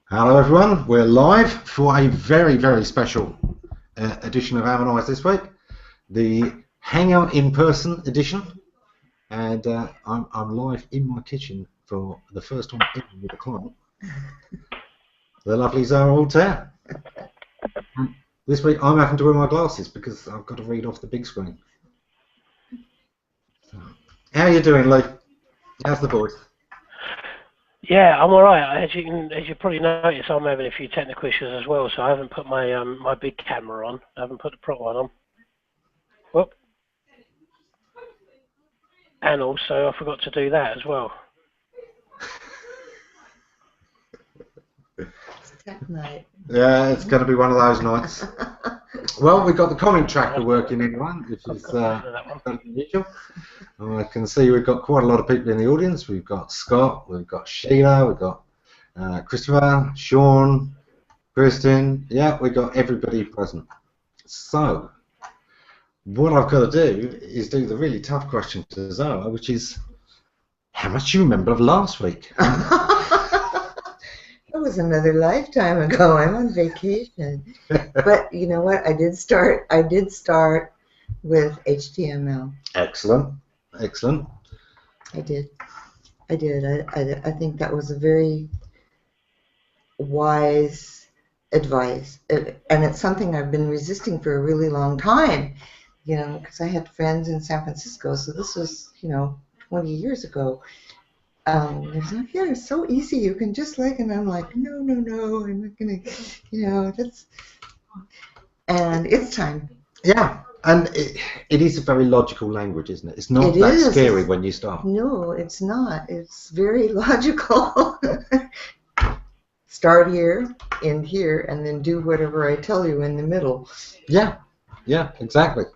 Hello everyone, we're live for a very, very special edition of Ammonize this week, the Hangout in Person edition, and I'm live in my kitchen for the first time ever with a client, the lovely Zara Altair. This week I'm having to wear my glasses because I've got to read off the big screen. How are you doing, Lee? How's the voice? Yeah, I'm all right. As you probably noticed, I'm having a few technical issues as well, so I haven't put my my big camera on. I haven't put the prop one on. Whoop. And also, I forgot to do that as well. Night. Yeah, it's going to be one of those nights. Well, we've got the comment tracker working anyway, which is unusual. I can see we've got quite a lot of people in the audience. We've got Scott, we've got Sheila, we've got Christopher, Sean, Kristen. Yeah, we've got everybody present. So, what I've got to do is do the really tough question to Zara, which is, how much do you remember of last week? That was another lifetime ago. I'm on vacation. But you know what? I did start with HTML. Excellent. Excellent. I did. I think that was a very wise advice. And it's something I've been resisting for a really long time, you know, because I had friends in San Francisco. So this was, 20 years ago. There's like, yeah, it's so easy. You can just and I'm like, no, I'm not gonna, that's, and it's time. Yeah, and it is a very logical language, isn't it? It's not that scary when you start. No, it's not. It's very logical. Start here, end here, and then do whatever I tell you in the middle. Yeah, exactly.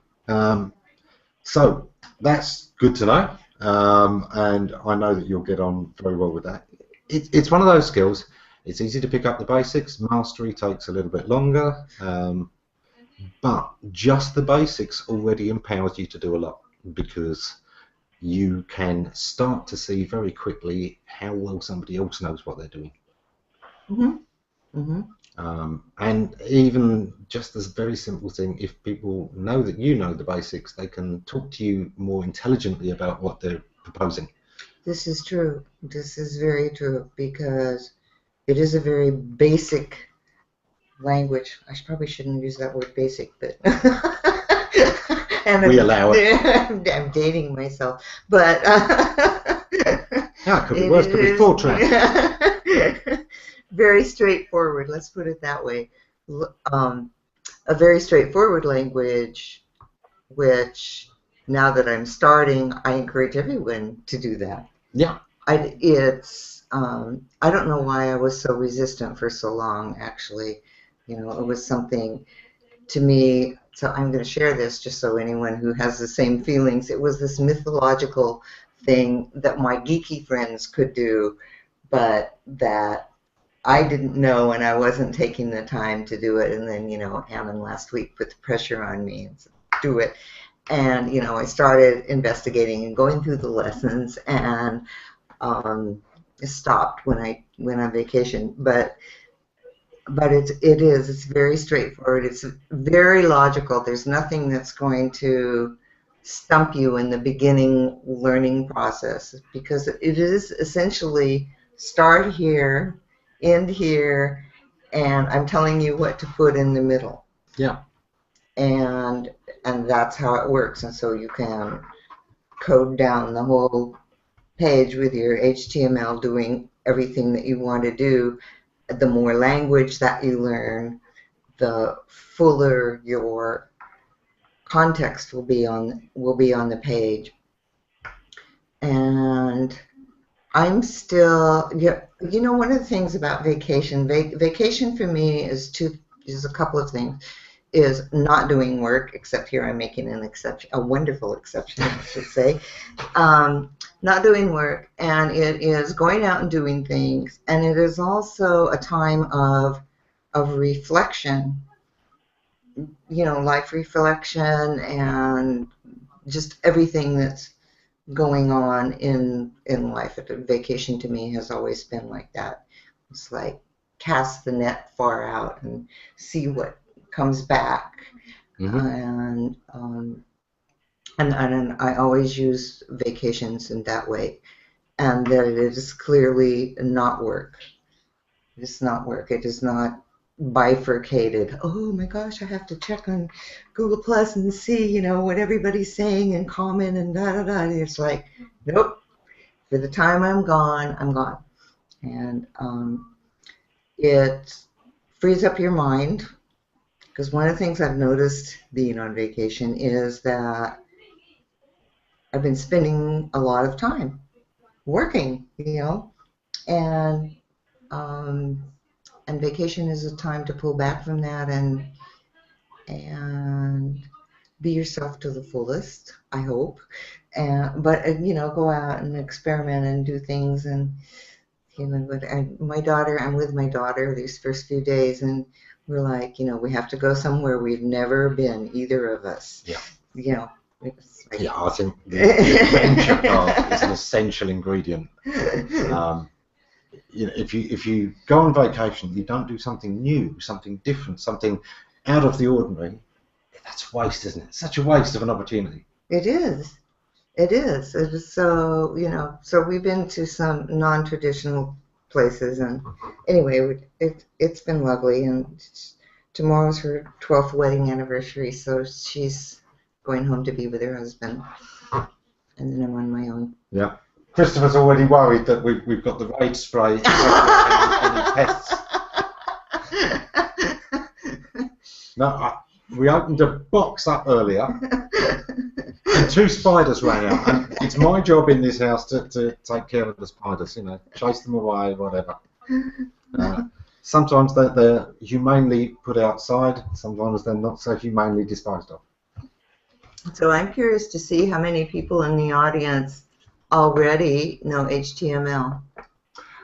So that's good to know. And I know that you'll get on very well with that. It's one of those skills. It's easy to pick up the basics. Mastery takes a little bit longer, but just the basics already empowers you to do a lot, because you can start to see very quickly how well somebody else knows what they're doing. And even just this very simple thing, if people know that you know the basics, they can talk to you more intelligently about what they're proposing. This is true. This is very true, because it is a very basic language. I probably shouldn't use that word basic, but and we allow it. I'm dating myself, but yeah, it could be worse. Could be Fortran. Very straightforward. Let's put it that way. A very straightforward language, which now that I'm starting, I encourage everyone to do that. Yeah. I don't know why I was so resistant for so long, actually. It was something to me, so I'm going to share this just so anyone who has the same feelings. It was this mythological thing that my geeky friends could do, but that I didn't know, and I wasn't taking the time to do it. And then, Ammon last week put the pressure on me and said, do it. And, I started investigating and going through the lessons, and stopped when I went on vacation. But it's very straightforward. It's very logical. There's nothing that's going to stump you in the beginning learning process, because it is essentially start here, end here, and I'm telling you what to put in the middle. Yeah. And that's how it works. And so you can code down the whole page with your HTML, doing everything that you want to do. The more language that you learn, the fuller your context will be on the page. And I'm still, one of the things about vacation, vacation for me is a couple of things. Is not doing work, except here I'm making an exception, a wonderful exception, I should say. Not doing work, and it is going out and doing things, and it is also a time of reflection, life reflection, and just everything that's going on in life. Vacation to me has always been like that. It's like cast the net far out and see what comes back. And I always use vacations in that way, and that it is clearly not work. It is not work. It is not bifurcated. Oh my gosh, I have to check on Google Plus and see, you know, what everybody's saying and comment and da da da. It's like, nope. For the time I'm gone, I'm gone. And it frees up your mind, because one of the things I've noticed being on vacation is that I've been spending a lot of time working, you know, and vacation is a time to pull back from that and be yourself to the fullest, I hope. But you know, go out and experiment and do things. And you know, but my daughter, I'm with my daughter these first few days, and we're like, you know, we have to go somewhere we've never been, either of us. Yeah. You know. Like, yeah, I think the adventure part is an essential ingredient. You know, if you go on vacation, you don't do something new, something different, something out of the ordinary. That's waste, isn't it? Such a waste of an opportunity. It is. It is. It is. So, you know, so we've been to some non-traditional places, and anyway, it's been lovely. And tomorrow's her 12th wedding anniversary, so she's going home to be with her husband, and then I'm on my own. Yeah. Christopher's already worried that we've got the rage spray. any pests. No, we opened a box up earlier, and 2 spiders ran out. And it's my job in this house to take care of the spiders, you know, chase them away, whatever. Sometimes they're humanely put outside, sometimes they're not so humanely disposed of. So I'm curious to see how many people in the audience already know HTML.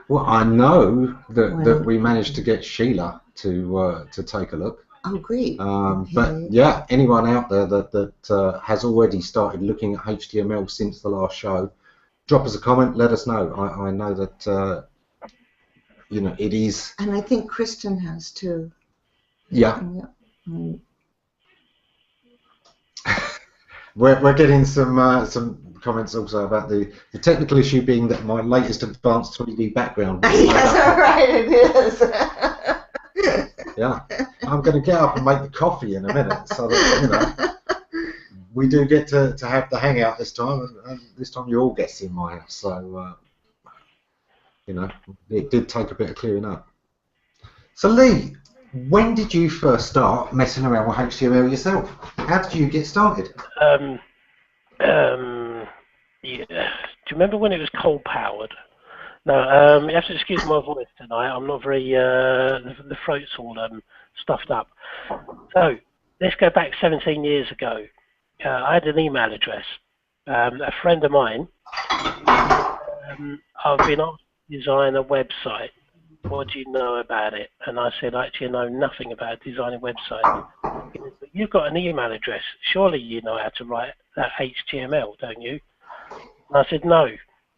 Well, I know that we managed to get Sheila to take a look. Oh, great. But yeah, anyone out there that has already started looking at HTML since the last show, drop us a comment, let us know. I know that you know, it is. And I think Kristen has too. Yeah. We're getting some comments also about the technical issue being that my latest advanced 3D background. Yes, right, it is. Yeah, I'm going to get up and make the coffee in a minute, so that, you know, we do get to have the hangout this time, and this time you're all guests in my house, so you know, it did take a bit of clearing up. So Lee, when did you first start messing around with HTML yourself? How did you get started? Yeah. Do you remember when it was coal powered? No, you have to excuse my voice tonight. I'm not very, the throat's all stuffed up. So, let's go back 17 years ago. I had an email address. A friend of mine, I've been asked to design a website. What do you know about it? And I said, I actually know nothing about designing websites. He said, but you've got an email address. Surely you know how to write that HTML, don't you? And I said, no.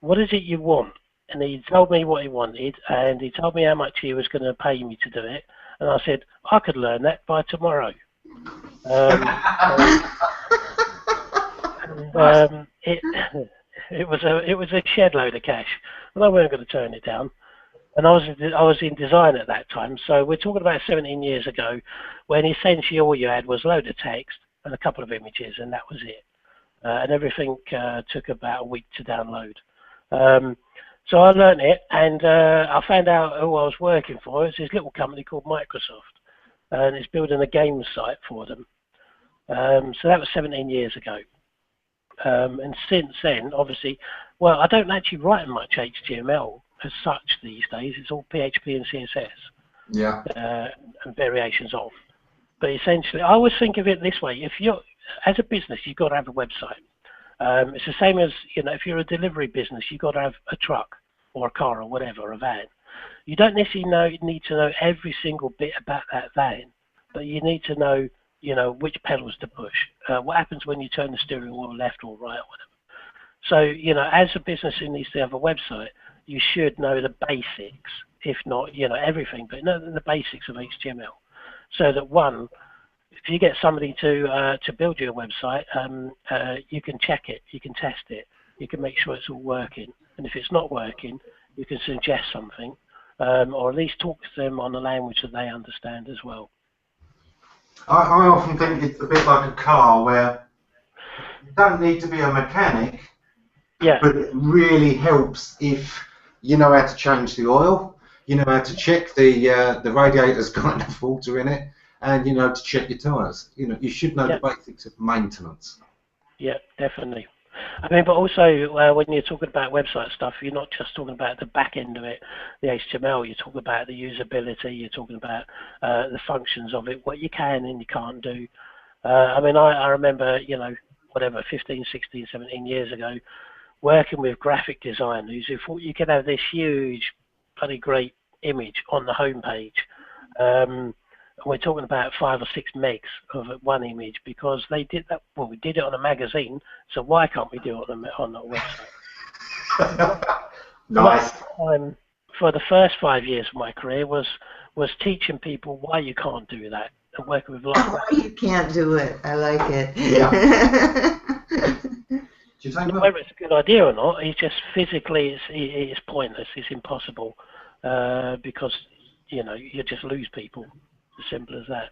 What is it you want? And he told me what he wanted, and he told me how much he was going to pay me to do it. And I said, I could learn that by tomorrow. It was a shed load of cash, and I wasn't going to turn it down. And I was in design at that time, so we're talking about 17 years ago, when essentially all you had was a load of text and a couple of images, and that was it. And everything took about a week to download. So I learned it, and I found out who I was working for. It's this little company called Microsoft, and it's building a game site for them. So that was 17 years ago. And since then, obviously, well, I don't actually write much HTML as such these days. It's all PHP and CSS. Yeah. And variations of. But essentially, I always think of it this way: if you're, as a business, you've got to have a website. It's the same as, you know, if you're a delivery business, you've got to have a truck or a car or whatever, a van. You don't necessarily need to know every single bit about that van, but you need to know, you know, which pedals to push. What happens when you turn the steering wheel left or right or whatever. So, you know, as a business who needs to have a website, you should know the basics, if not, everything, but know the basics of HTML. So that one, if you get somebody to build you a website, you can check it, you can test it, you can make sure it's all working. And if it's not working, you can suggest something, or at least talk to them on a language that they understand as well. I often think it's a bit like a car where you don't need to be a mechanic, but it really helps if you know how to change the oil, you know how to check the radiator's got enough water in it, and you know to check your tyres. You should know the basics of maintenance. Yeah, definitely. I mean, but also when you're talking about website stuff, you're not just talking about the back end of it, the HTML. You're talking about the usability. You're talking about the functions of it, what you can and you can't do. I mean, I remember, 15, 16, 17 years ago, working with graphic designers who thought you could have this huge, bloody great image on the homepage. And we're talking about 5 or 6 megs of one image because they did that. Well, we did it on a magazine, so why can't we do it on a website? Nice. For the first 5 years of my career was teaching people why you can't do that and working with lots of why you can't do it. I like it. Yeah. Do you think whether it's a good idea or not, it's just physically it's pointless. It's impossible because you just lose people. As simple as that.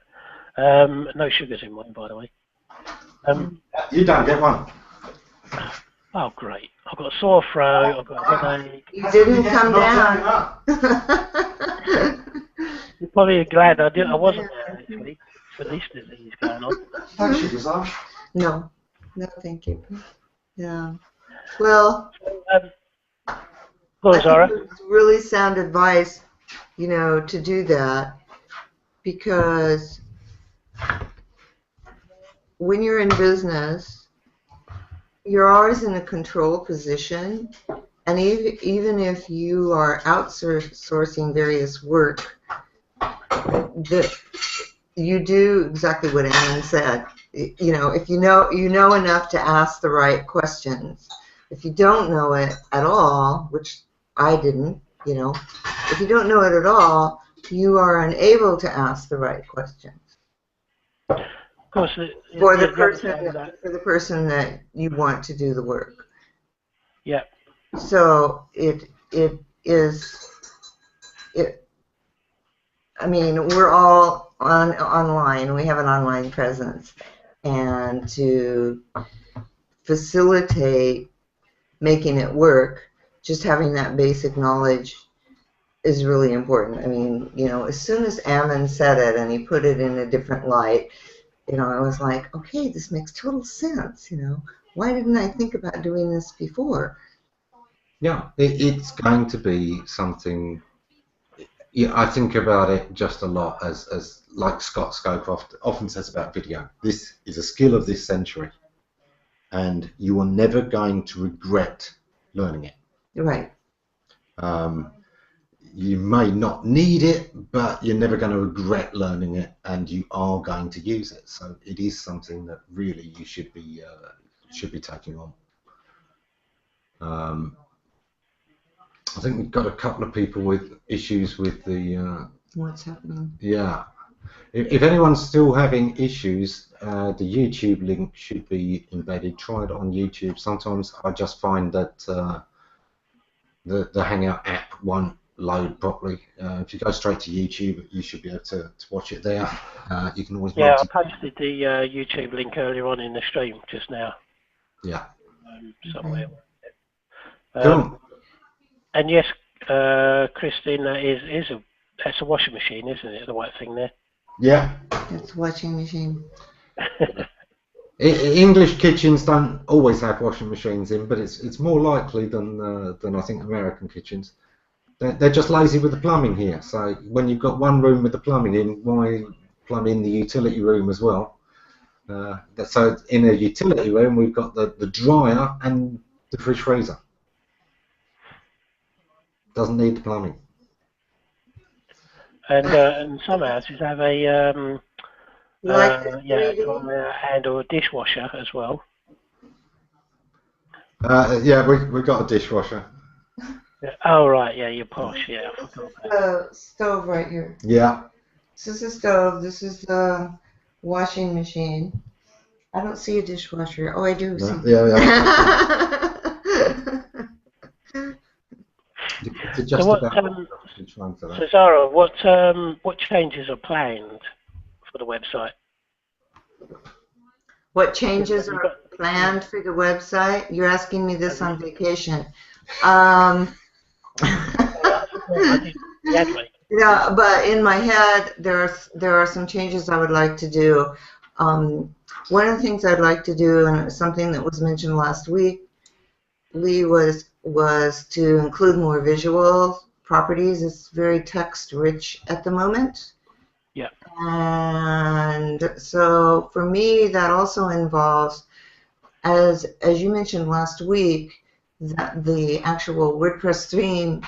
No sugars in mine, by the way. You don't get one. Oh, great. I've got a sore throat, I've got a headache. You didn't come down. You're probably glad I wasn't there this week for this disease going on. No sugars, are No, thank you. Yeah. Well, go on, Zara. I think it's really sound advice, to do that. Because when you're in business, you're always in a control position, and even if you are outsourcing various work, you do exactly what Anne said. If you know enough to ask the right questions. If you don't know it at all, which I didn't, if you don't know it at all, you are unable to ask the right questions. Of course, for the person that you want to do the work. Yeah. So it is. I mean, we're all online. We have an online presence, and to facilitate making it work, just having that basic knowledge is really important. I mean, as soon as Ammon said it and he put it in a different light, I was like, okay, this makes total sense. Why didn't I think about doing this before? Yeah, it's going to be something. Yeah, I think about it just a lot as like Scott Scowcroft often says about video. This is a skill of this century, and you are never going to regret learning it. Right. You may not need it, but you're never going to regret learning it, and you are going to use it. So it is something that really you should be taking on. I think we've got a couple of people with issues with the. What's happening? Yeah. If anyone's still having issues, the YouTube link should be embedded. Try it on YouTube. Sometimes I just find that the Hangout app won't load properly. If you go straight to YouTube, you should be able to watch it there. You can always. Yeah, I posted the YouTube link earlier on in the stream just now. Yeah. Somewhere. Cool. And yes, Christine, that's a washing machine, isn't it? The white thing there. Yeah. It's a washing machine. English kitchens don't always have washing machines in, but it's more likely than I think American kitchens. They're just lazy with the plumbing here. So when you've got one room with the plumbing in, why plumb in the utility room as well? So in a utility room, we've got the dryer and the fridge freezer. Doesn't need the plumbing. And some houses have a dryer and or a dishwasher as well. Yeah, we've got a dishwasher. Yeah. Oh, right, yeah, you're posh, yeah, I This forgot is about the stove right here. Yeah. This is the stove. This is the washing machine. I don't see a dishwasher. Oh, I do see. Yeah, that. So just what, about each one for so that. Zara, what changes are planned for the website? What changes You've are got, planned for the website? You're asking me this on vacation. I did the ad rate. Yeah, but in my head, there are some changes I would like to do. One of the things I'd like to do, and something that was mentioned last week, Lee, was to include more visual properties. It's very text rich at the moment. Yeah. And so for me, that also involves, as you mentioned last week, that the actual WordPress theme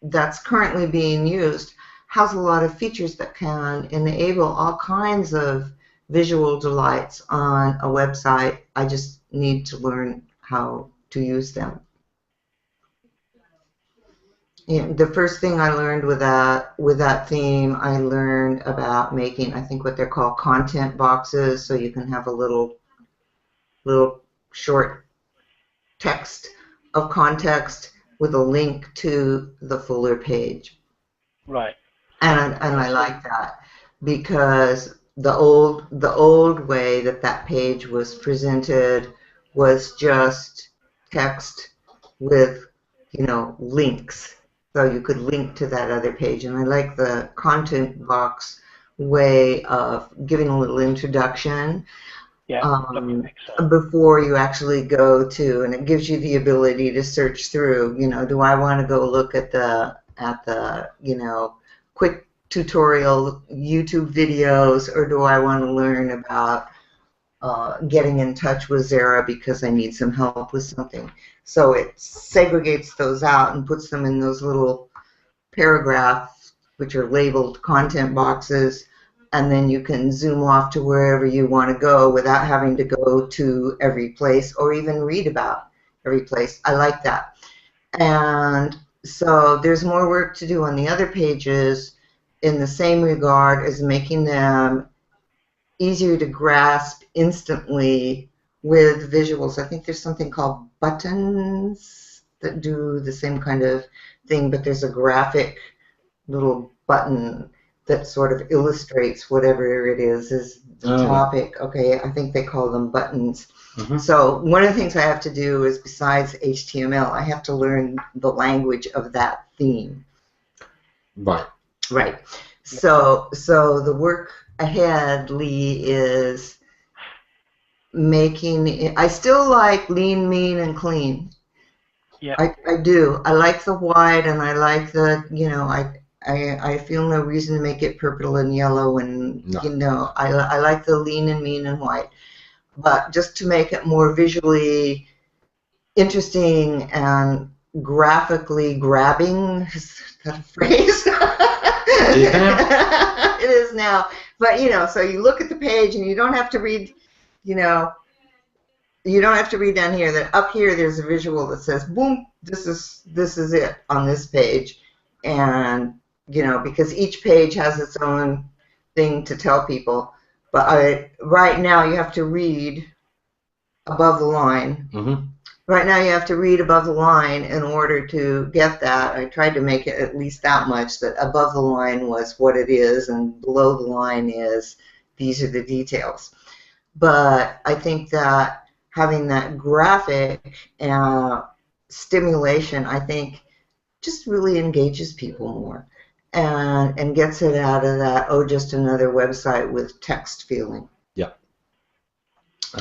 that's currently being used has a lot of features that can enable all kinds of visual delights on a website. I just need to learn how to use them. The first thing I learned with that theme, I learned about making, I think, what they're called content boxes, so you can have a little short text of context with a link to the fuller page. Right. And I like that because the old way that page was presented was just text with, links. So you could link to that other page. And I like the content box way of giving a little introduction before you actually go to, and it gives you the ability to search through, do I want to go look at the quick tutorial YouTube videos, or do I want to learn about getting in touch with Zara because I need some help with something? So it segregates those out and puts them in those little paragraphs, which are labeled content boxes, and then you can zoom off to wherever you want to go without having to go to every place or even read about every place. I like that. And so there's more work to do on the other pages in the same regard as making them easier to grasp instantly with visuals. I think there's something called buttons that do the same kind of thing, but there's a graphic little button that sort of illustrates whatever it is the topic. Okay, I think they call them buttons. Mm-hmm. So one of the things I have to do is, besides HTML, I have to learn the language of that theme. Right. Right. So the work ahead, Lee, is making it, I still like lean, mean, and clean. Yeah. I do. I like the white, and I like the, I feel no reason to make it purple and yellow, and no. I like the lean and mean and white. But just to make it more visually interesting and graphically grabbing, is that a phrase? It is now. But so you look at the page and you don't have to read, you don't have to read down here. That up here there's a visual that says, boom, this is it on this page. And because each page has its own thing to tell people. But right now you have to read above the line. Mm-hmm. Right now you have to read above the line in order to get that. I tried to make it at least that much, that above the line was what it is, and below the line is these are the details. But I think that having that graphic stimulation, I think, just really engages people more and gets it out of that, just another website with text feeling. Yeah.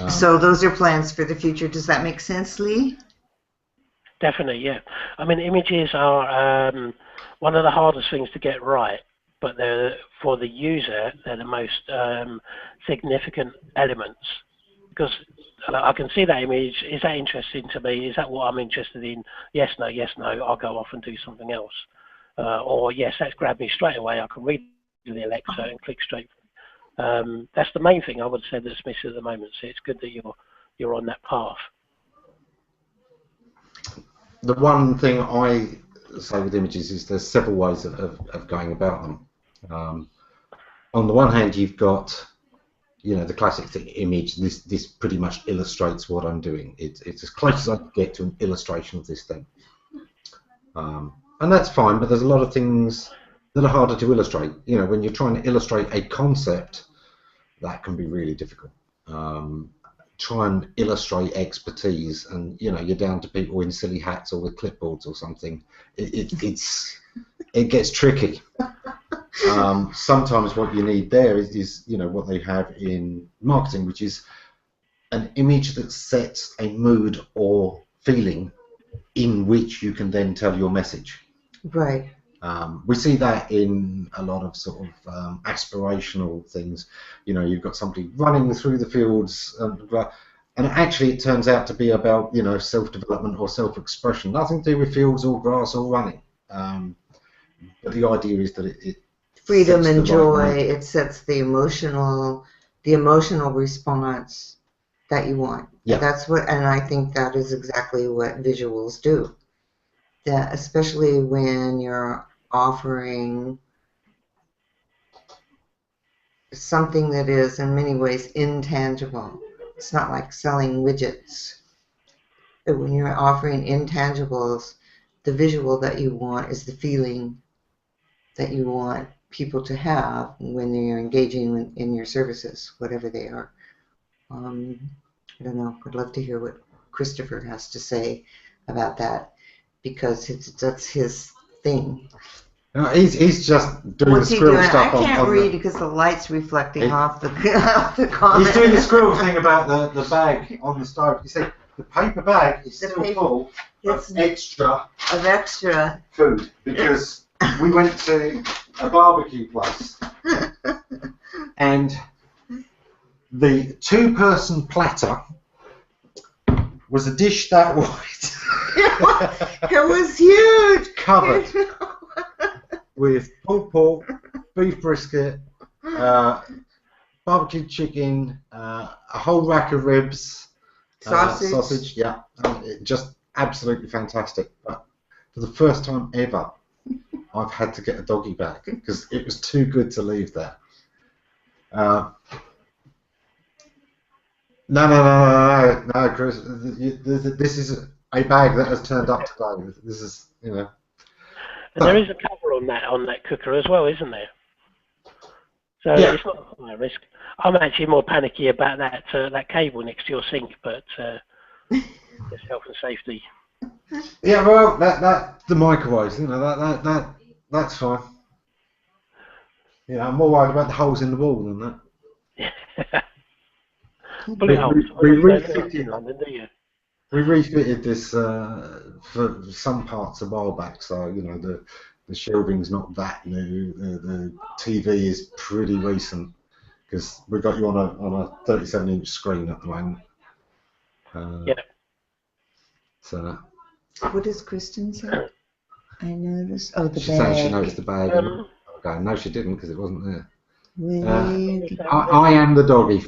So those are plans for the future. Does that make sense, Lee? Definitely, yeah. I mean, images are one of the hardest things to get right, but for the user, they're the most significant elements. Because I can see that image. Is that interesting to me? Is that what I'm interested in? Yes, no, I'll go off and do something else. Or yes, that's grabbed me straight away. I can read the Alexa and click straight. That's the main thing I would say that's missing at the moment. So it's good that you're on that path. the one thing I say with images is there's several ways of going about them. On the one hand, you've got, you know, the classic thing, image. This pretty much illustrates what I'm doing. It's as close as I can get to an illustration of this thing, and that's fine. But there's a lot of things that are harder to illustrate. You know, when you're trying to illustrate a concept, that can be really difficult. Try and illustrate expertise, and you know, you're down to people in silly hats or with clipboards or something. It gets tricky. Sometimes what you need there is you know, what they have in marketing, which is an image that sets a mood or feeling in which you can then tell your message. Right. We see that in a lot of sort of aspirational things. You know, you've got somebody running through the fields, and actually it turns out to be about, you know, self-development or self-expression. Nothing to do with fields or grass or running. But the idea is that it freedom and joy. It sets the emotional response that you want. Yeah. That's what, and I think that is exactly what visuals do. That especially when you're offering something that is in many ways intangible. It's not like selling widgets. But when you're offering intangibles, the visual that you want is the feeling that you want people to have when they're engaging in your services, whatever they are. I don't know. I'd love to hear what Christopher has to say about that, because that's his thing. No, he's just doing the squirrel stuff. I can't read because the light's reflecting off the comment. He's doing the squirrel thing about the bag on the stove. You see, the paper bag is still full of extra food, because we went to a barbecue place and the two-person platter was a dish that wide. It was huge. Covered with pulled pork, beef brisket, barbecue chicken, a whole rack of ribs, sausage, yeah, just absolutely fantastic. But for the first time ever, I've had to get a doggy bag because it was too good to leave there. No, Chris. This is a bag that has turned up today. This is, you know. And there is a cover on that cooker as well, isn't there? So yeah. It's not high risk. I'm actually more panicky about that cable next to your sink, but it's health and safety. Yeah, well, the microwaves, you know, that's fine. Yeah, I'm more worried about the holes in the wall than that. Bullet holes. We refitted this for some parts a while back, so you know the shelving's not that new. The TV is pretty recent because we've got you on a 37-inch screen at the moment. Yeah. So. What does Kristen say? I noticed. Oh, the she bag. Said she noticed the bag. Okay, no, she didn't because it wasn't there. I am the doggy.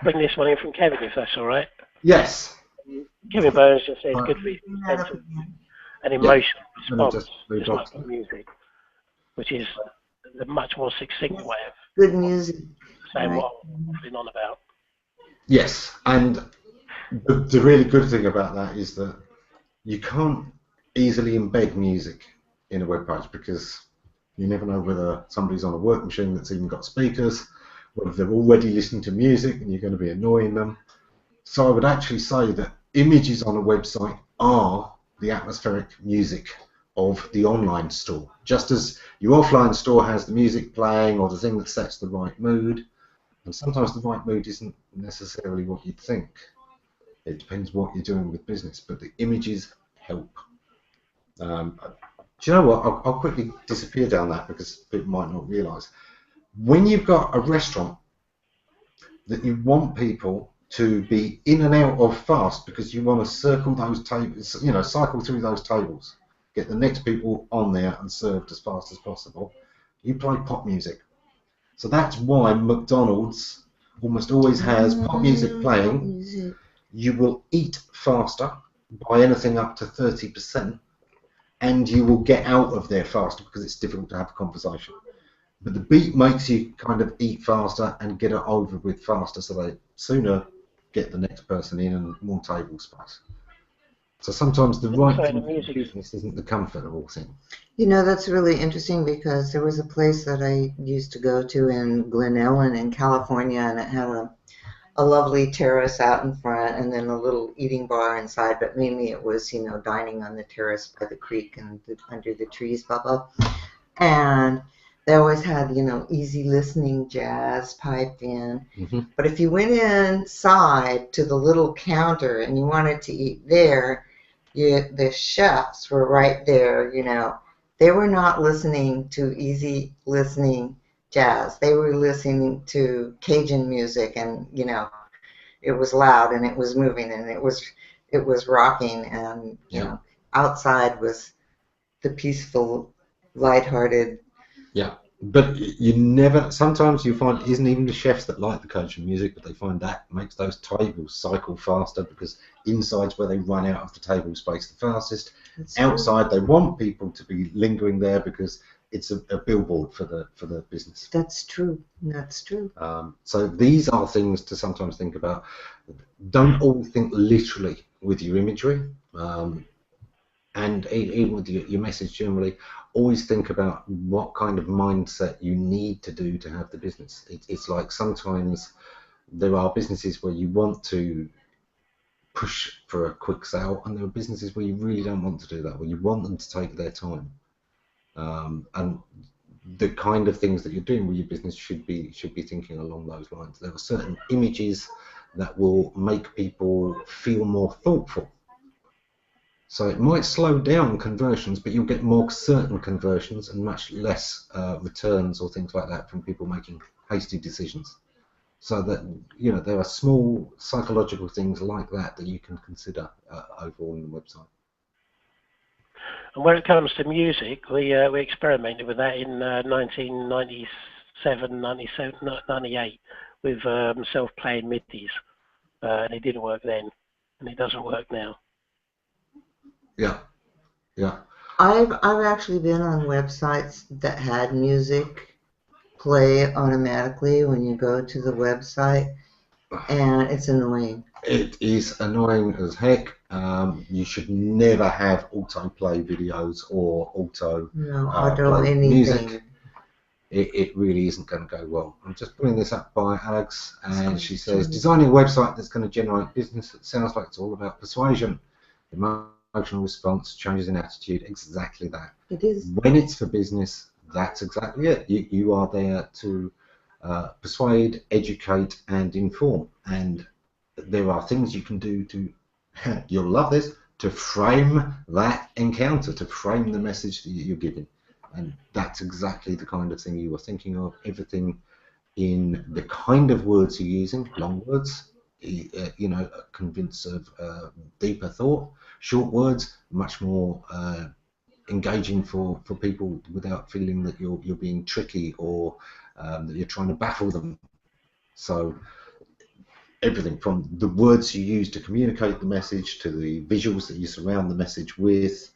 Bring this one in from Kevin, if that's all right. Yes. Kevin Burns just says good for an emotional response to music, which is a much more succinct way of good music saying what I'm feeling on about. Yes, and the really good thing about that is that you can't easily embed music in a web page because you never know whether somebody's on a work machine that's even got speakers, whether they're already listening to music and you're going to be annoying them. So I would actually say that images on a website are the atmospheric music of the online store. Just as your offline store has the music playing or the thing that sets the right mood, and sometimes the right mood isn't necessarily what you'd think. It depends what you're doing with business, but the images help. Do you know what? I'll quickly disappear down that because people might not realise. When you've got a restaurant that you want people to be in and out of fast because you want to circle those tables, you know, cycle through those tables, get the next people on there and served as fast as possible, you play pop music. So that's why McDonald's almost always has pop music playing, you will eat faster by anything up to 30%, and you will get out of there faster because it's difficult to have a conversation. But the beat makes you kind of eat faster and get it over with faster, so they sooner get the next person in and more table space. So sometimes the right thing for business isn't the comfort of all things. You know, that's really interesting because there was a place that I used to go to in Glen Ellen in California, and it had a lovely terrace out in front and then a little eating bar inside, but mainly it was, you know, dining on the terrace by the creek and under the trees, blah, blah. And they always had, you know, easy listening jazz piped in. Mm-hmm. But if you went inside to the little counter and you wanted to eat there, the chefs were right there, you know. They were not listening to easy listening jazz. They were listening to Cajun music, and, you know, it was loud and it was moving and it was rocking, and, you know, outside was the peaceful, lighthearted. Yeah. But you never, sometimes you find it isn't even the chefs that like the Cajun music, but they find that makes those tables cycle faster because inside's where they run out of the table space the fastest. That's outside, true. They want people to be lingering there because it's a billboard for the business. That's true. That's true. So these are things to sometimes think about. Don't always think literally with your imagery. And even with your message generally, always think about what kind of mindset you need to do to have the business. It's like sometimes there are businesses where you want to push for a quick sale, and there are businesses where you really don't want to do that, where you want them to take their time. And the kind of things that you're doing with your business should be thinking along those lines. There are certain images that will make people feel more thoughtful. So it might slow down conversions, but you'll get more certain conversions and much less returns or things like that from people making hasty decisions. So that, you know, there are small psychological things like that that you can consider overall in the website. And when it comes to music, we experimented with that in 1997, 98 with self-playing midis, and it didn't work then, and it doesn't work now. Yeah, yeah. I've actually been on websites that had music play automatically when you go to the website, and it's annoying. It is annoying as heck. You should never have autoplay videos or auto play music. It really isn't going to go well. I'm just putting this up by Alex, and she says, designing a website that's going to generate business, it sounds like it's all about persuasion. Emotional response, changes in attitude, exactly that. It is. When it's for business, that's exactly it. You are there to persuade, educate, and inform. And there are things you can do to, you'll love this, to frame that encounter, to frame the message that you're giving. And that's exactly the kind of thing you were thinking of. Everything in the kind of words you're using, long words, you know, convince of deeper thought. Short words, much more engaging for people without feeling that you're being tricky or that you're trying to baffle them. So everything from the words you use to communicate the message to the visuals that you surround the message with,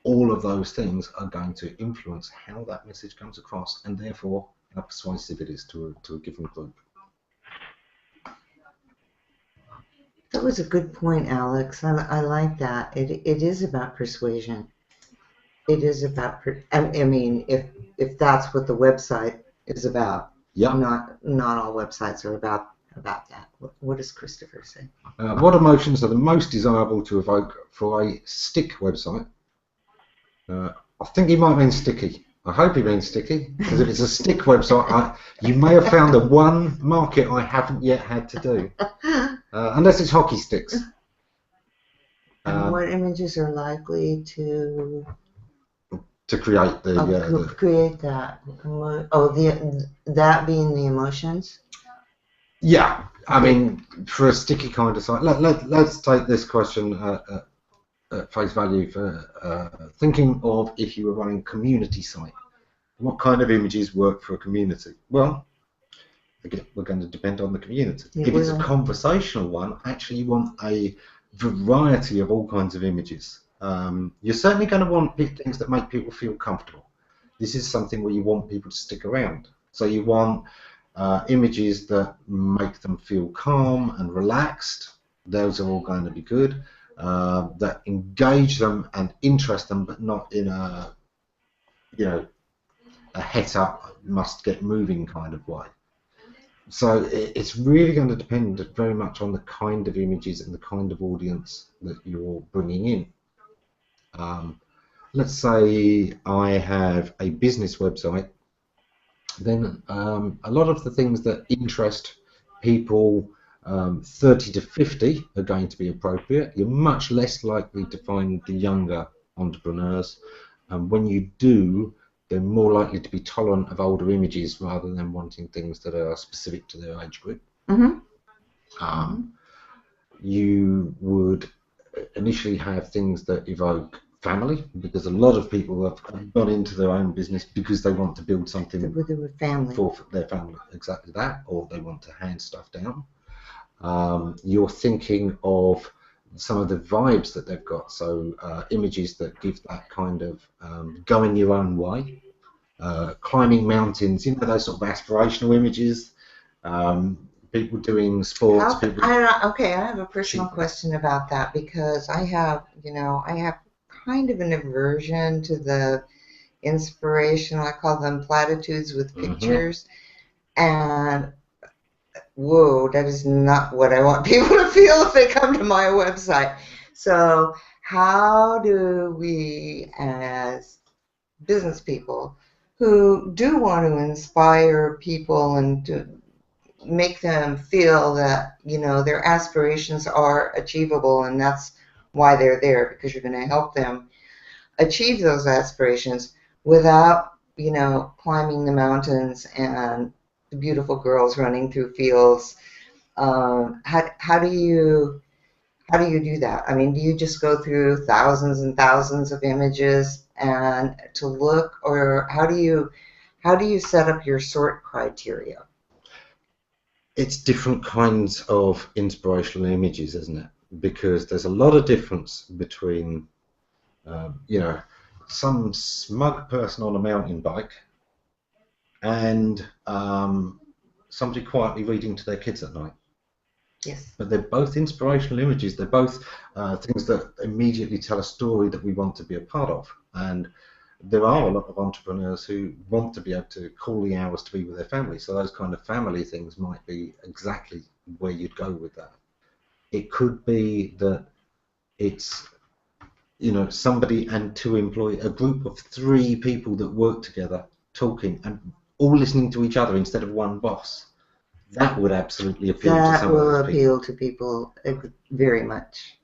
all of those things are going to influence how that message comes across and therefore how persuasive it is to a given group. That was a good point, Alex. I like that. It is about persuasion. It is about. I mean, if that's what the website is about. Yeah. Not all websites are about that. What does Christopher say? What emotions are the most desirable to evoke for a stick website? I think he might mean sticky. I hope he means sticky, because if it's a stick website, you may have found the one market I haven't yet had to do. Unless it's hockey sticks. And what images are likely to create the create that? That being the emotions. Yeah, I mean, for a sticky kind of site, let's take this question at face value for thinking of if you were running a community site. What kind of images work for a community? Well, again, we're going to depend on the community. It If it's a will. conversational one, actually you want a variety of all kinds of images. You're certainly going to want things that make people feel comfortable. This is something where you want people to stick around. So you want images that make them feel calm and relaxed. Those are all going to be good. That engage them and interest them, but not in a, you know, a het up, must get moving kind of way. So it's really going to depend very much on the kind of images and the kind of audience that you're bringing in. Let's say I have a business website, then a lot of the things that interest people 30 to 50 are going to be appropriate. You're much less likely to find the younger entrepreneurs, and when you do, they're more likely to be tolerant of older images rather than wanting things that are specific to their age group. You would initially have things that evoke family, because a lot of people have gone into their own business because they want to build something With family. for their family, exactly that, or they want to hand stuff down. You're thinking of some of the vibes that they've got, so images that give that kind of going your own way, climbing mountains, you know, those sort of aspirational images, people doing sports. Okay, I have a personal question about that, because I have kind of an aversion to the inspirational, I call them platitudes with pictures, and whoa, that is not what I want people to feel if they come to my website. So how do we, as business people who do want to inspire people and to make them feel that, you know, their aspirations are achievable, and that's why they're there, because you're going to help them achieve those aspirations without, you know, climbing the mountains and the beautiful girls running through fields. How do you do that? I mean, do you just go through thousands and thousands of images and to look, or how do you set up your sort criteria? It's different kinds of inspirational images, isn't it? Because there's a lot of difference between, you know, some smug person on a mountain bike and somebody quietly reading to their kids at night. Yes. But they're both inspirational images. They're both things that immediately tell a story that we want to be a part of. And there are a lot of entrepreneurs who want to be able to call the hours to be with their family. So those kind of family things might be exactly where you'd go with that. It could be that it's, you know, somebody and two employees, a group of 3 people that work together, talking and all listening to each other instead of one boss. That would absolutely appeal to some of those people. That will appeal to people very much.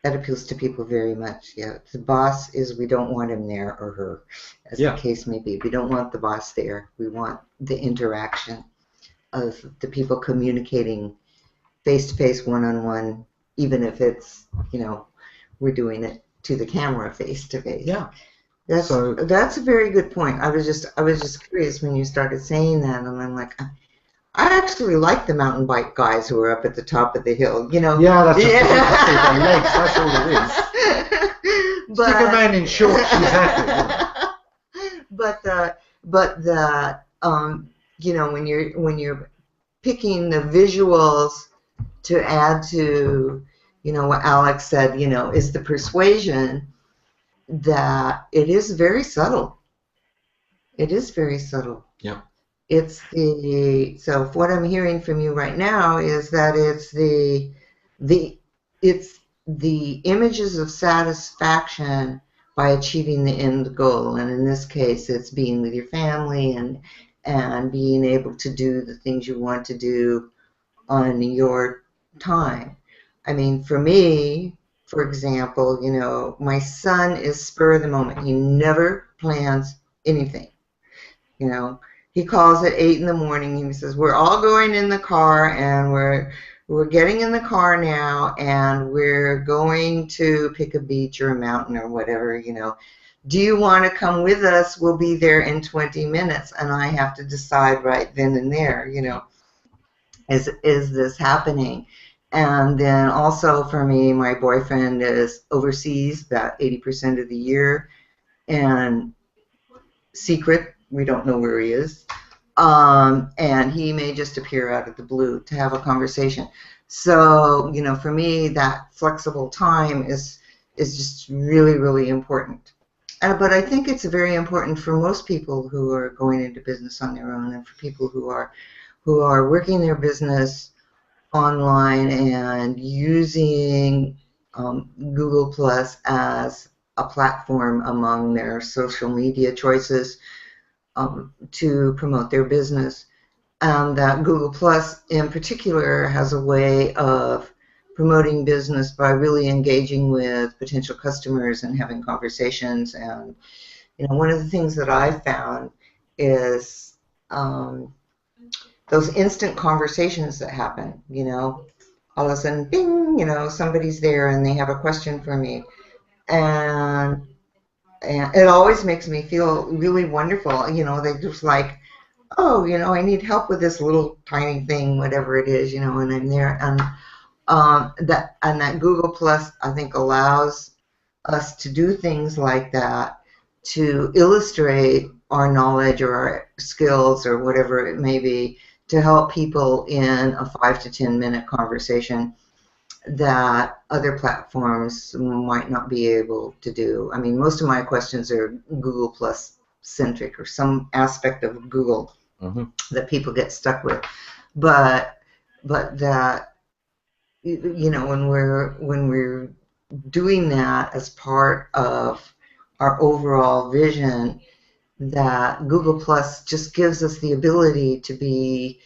That appeals to people very much, yeah. The boss we don't want him there, or her, as the case may be. We don't want the boss there. We want the interaction of the people communicating face-to-face, one-on-one, even if it's, you know, we're doing it to the camera face-to-face. Yeah. That's a very good point. I was just curious when you started saying that, and I'm like, I actually like the mountain bike guys who are up at the top of the hill, you know. Yeah, that's their legs. That's all it is. Stick a man in shorts, exactly. But you know, when you're picking the visuals to add to, you know, what Alex said, you know, is the persuasion, that it is very subtle. It is very subtle. Yeah. So what I'm hearing from you right now is that it's the images of satisfaction by achieving the end goal, and in this case, it's being with your family and being able to do the things you want to do on your time. I mean, for me, for example, you know, my son is spur of the moment. He never plans anything, you know. He calls at 8 in the morning. He says, "We're all going in the car, and we're getting in the car now, and we're going to pick a beach or a mountain or whatever, you know. Do you want to come with us? We'll be there in 20 minutes." And I have to decide right then and there, you know. is this happening? And then also for me, my boyfriend is overseas about 80% of the year, and secret, we don't know where he is. And he may just appear out of the blue to have a conversation. So, you know, for me, that flexible time is just really, really important. But I think it's very important for most people who are going into business on their own, and for people who are working their business online and using Google Plus as a platform among their social media choices to promote their business. That Google Plus in particular has a way of promoting business by really engaging with potential customers and having conversations. And you know, one of the things that I found is those instant conversations that happen. You know, all of a sudden, bing! You know, somebody's there and they have a question for me, and it always makes me feel really wonderful. You know, they just like, oh, you know, I need help with this little tiny thing, whatever it is, you know, and I'm there. And that Google Plus, I think, allows us to do things like that to illustrate our knowledge or our skills or whatever it may be, to help people in a 5 to 10 minute conversation that other platforms might not be able to do. I mean, most of my questions are Google Plus centric, or some aspect of Google that people get stuck with. But that, you know, when we're doing that as part of our overall vision, that Google Plus just gives us the ability to be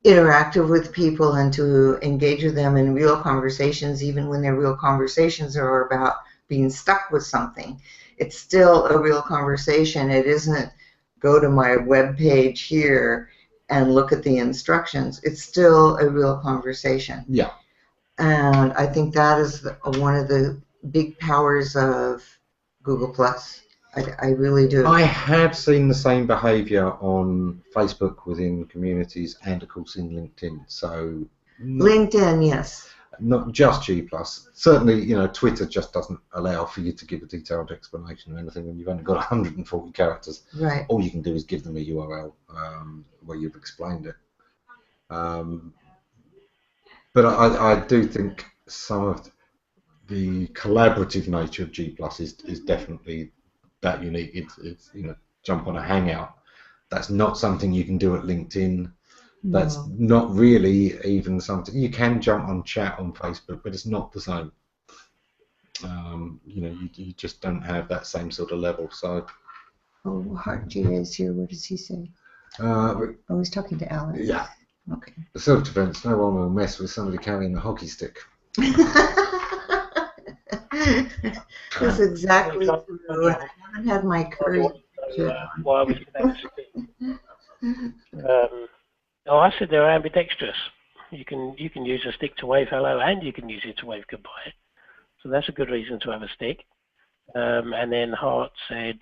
interactive with people and to engage with them in real conversations, even when their real conversations are about being stuck with something. It's still a real conversation. It isn't go to my web page here and look at the instructions. It's still a real conversation. Yeah. And I think that is one of the big powers of Google Plus. I really do. I have seen the same behaviour on Facebook within communities, and of course in LinkedIn. So LinkedIn, yes. Not just G+. Certainly, you know, Twitter just doesn't allow for you to give a detailed explanation or anything when you've only got 140 characters. Right. All you can do is give them a URL where you've explained it. But I do think some of the collaborative nature of G+ is definitely that unique. It's you know, jump on a hangout. That's not something you can do at LinkedIn. No. That's not really even something you can jump on chat on Facebook, but it's not the same. You know, you just don't have that same sort of level. So. Oh, Heart G is here. What does he say? He's talking to Alex. Yeah. Okay. The self-defense. No one will mess with somebody carrying a hockey stick. That's exactly true. I haven't had my courage. Why we can have a stick. I said they're ambidextrous. You can use a stick to wave hello, and you can use it to wave goodbye. So that's a good reason to have a stick. And then Hart said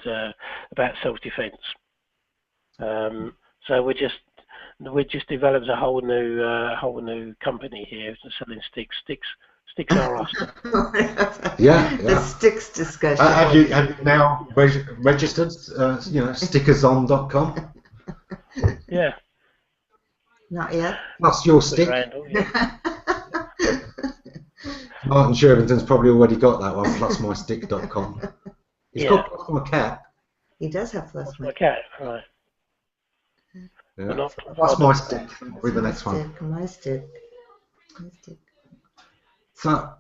about self-defense. So we just developed a whole new company here selling sticks. Sticks are us. Yeah. The sticks discussion. Have you now registered? You know, stickerson.com. Yeah. Not yet. Plus your stick. Randall, yeah. Martin Shervington's probably already got that one. Plusmystick.com. He's got Plus My Cat. He does have Plus My Cat, right? Yeah. Plus My Stick with the next one. My stick. So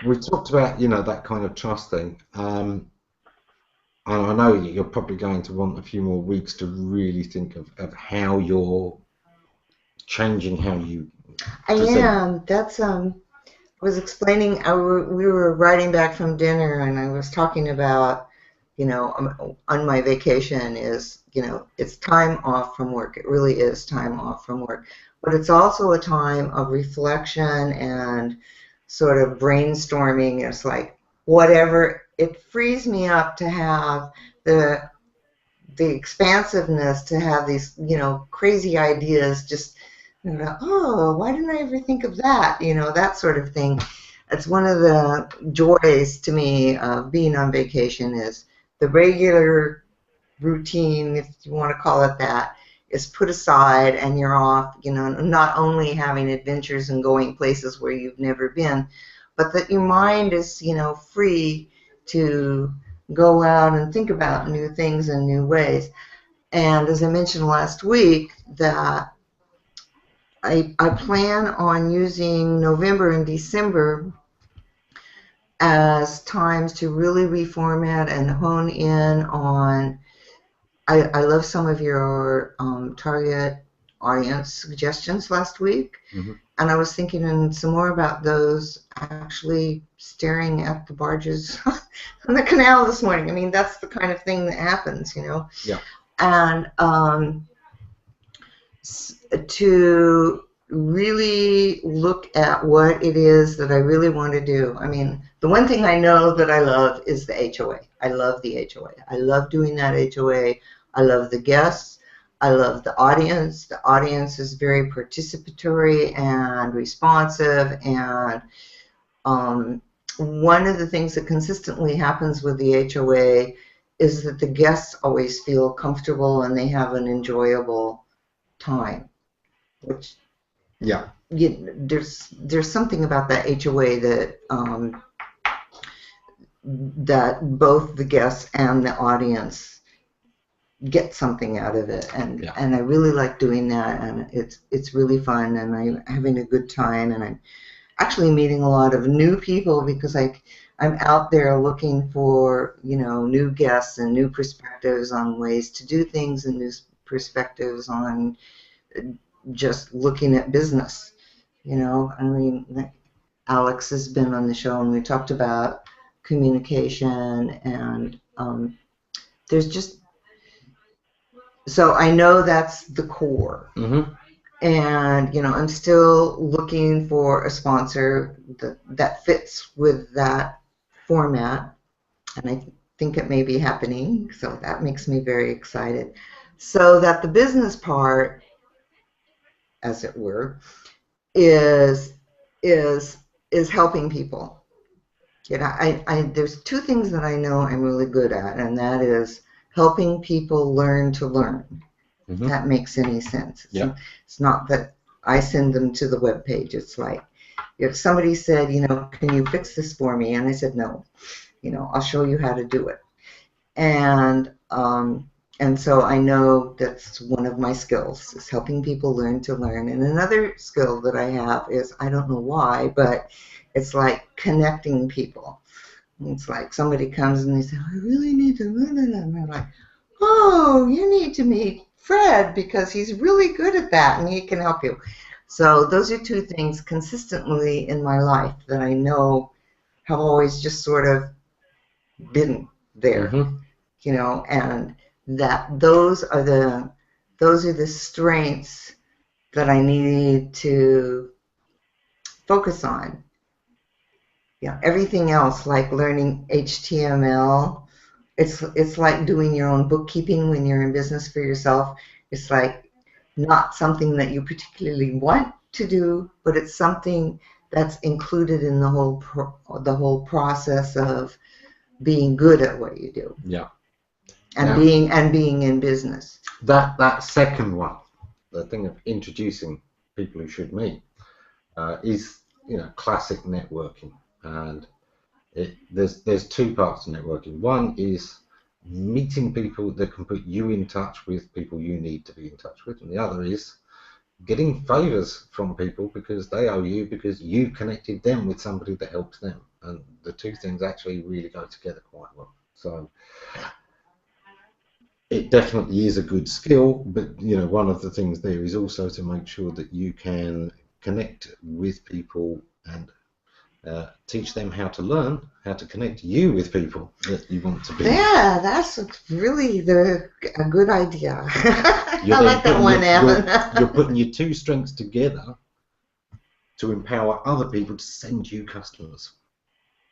we talked about, you know, that kind of trust thing, and I know you're probably going to want a few more weeks to really think of how you're changing how you. I am. That's I was explaining. We were riding back from dinner, and I was talking about, you know, on my vacation is, you know, it's time off from work. It really is time off from work. But it's also a time of reflection and sort of brainstorming. It's like whatever, it frees me up to have the the expansiveness to have these, you know, crazy ideas. Just, you know, oh, why didn't I ever think of that? You know, that sort of thing. It's one of the joys to me of being on vacation is the regular routine, if you want to call it that, is put aside and you're off, you know, not only having adventures and going places where you've never been, but that your mind is, you know, free to go out and think about new things in new ways. And as I mentioned last week, that I plan on using November and December as times to really reformat and hone in on. I love some of your target audience suggestions last week, and I was thinking some more about those, actually staring at the barges on the canal this morning. I mean, that's the kind of thing that happens, you know. Yeah. And to really look at what it is that I really want to do. I mean, the one thing I know that I love is the HOA. I love the HOA. I love doing that HOA. I love the guests. I love the audience. The audience is very participatory and responsive. And one of the things that consistently happens with the HOA is that the guests always feel comfortable and they have an enjoyable time. Which, yeah, there's something about that HOA that that both the guests and the audience get something out of it, and I really like doing that, and it's really fun, and I'm having a good time, and I'm actually meeting a lot of new people because I'm out there looking for, you know, new guests and new perspectives on ways to do things and new perspectives on just looking at business. You know, I mean, Alex has been on the show and we talked about communication, and there's just, so I know that's the core. And, you know, I'm still looking for a sponsor that fits with that format, and I think it may be happening, so that makes me very excited. So that the business part, as it were, is helping people. You know, there's two things that I know I'm really good at, and that is helping people learn to learn. If that makes any sense. It's not that I send them to the web page. It's like if somebody said, you know, can you fix this for me? And I said, no. You know, I'll show you how to do it. And so I know that's one of my skills, is helping people learn to learn. And another skill that I have is, I don't know why, but it's like connecting people. It's like somebody comes and they say, I really need to learn it. And they're like, oh, you need to meet Fred because he's really good at that and he can help you. So those are two things consistently in my life that I know have always just sort of been there, you know, and that those are the strengths that I need to focus on. Yeah, everything else, like learning HTML, it's like doing your own bookkeeping when you're in business for yourself. It's like not something that you particularly want to do, but it's something that's included in the whole process of being good at what you do. Yeah. And being in business. That second one, the thing of introducing people who should meet, is, you know, classic networking. And there's two parts to networking. One is meeting people that can put you in touch with people you need to be in touch with, and the other is getting favors from people because they owe you, because you connected them with somebody that helps them, and the two things actually really go together quite well. So it definitely is a good skill, but, you know, one of the things there is also to make sure that you can connect with people and teach them how to learn, how to connect you with people that you want to be. Yeah, that's really a good idea. I like that one, Evan. You're putting your two strengths together to empower other people to send you customers.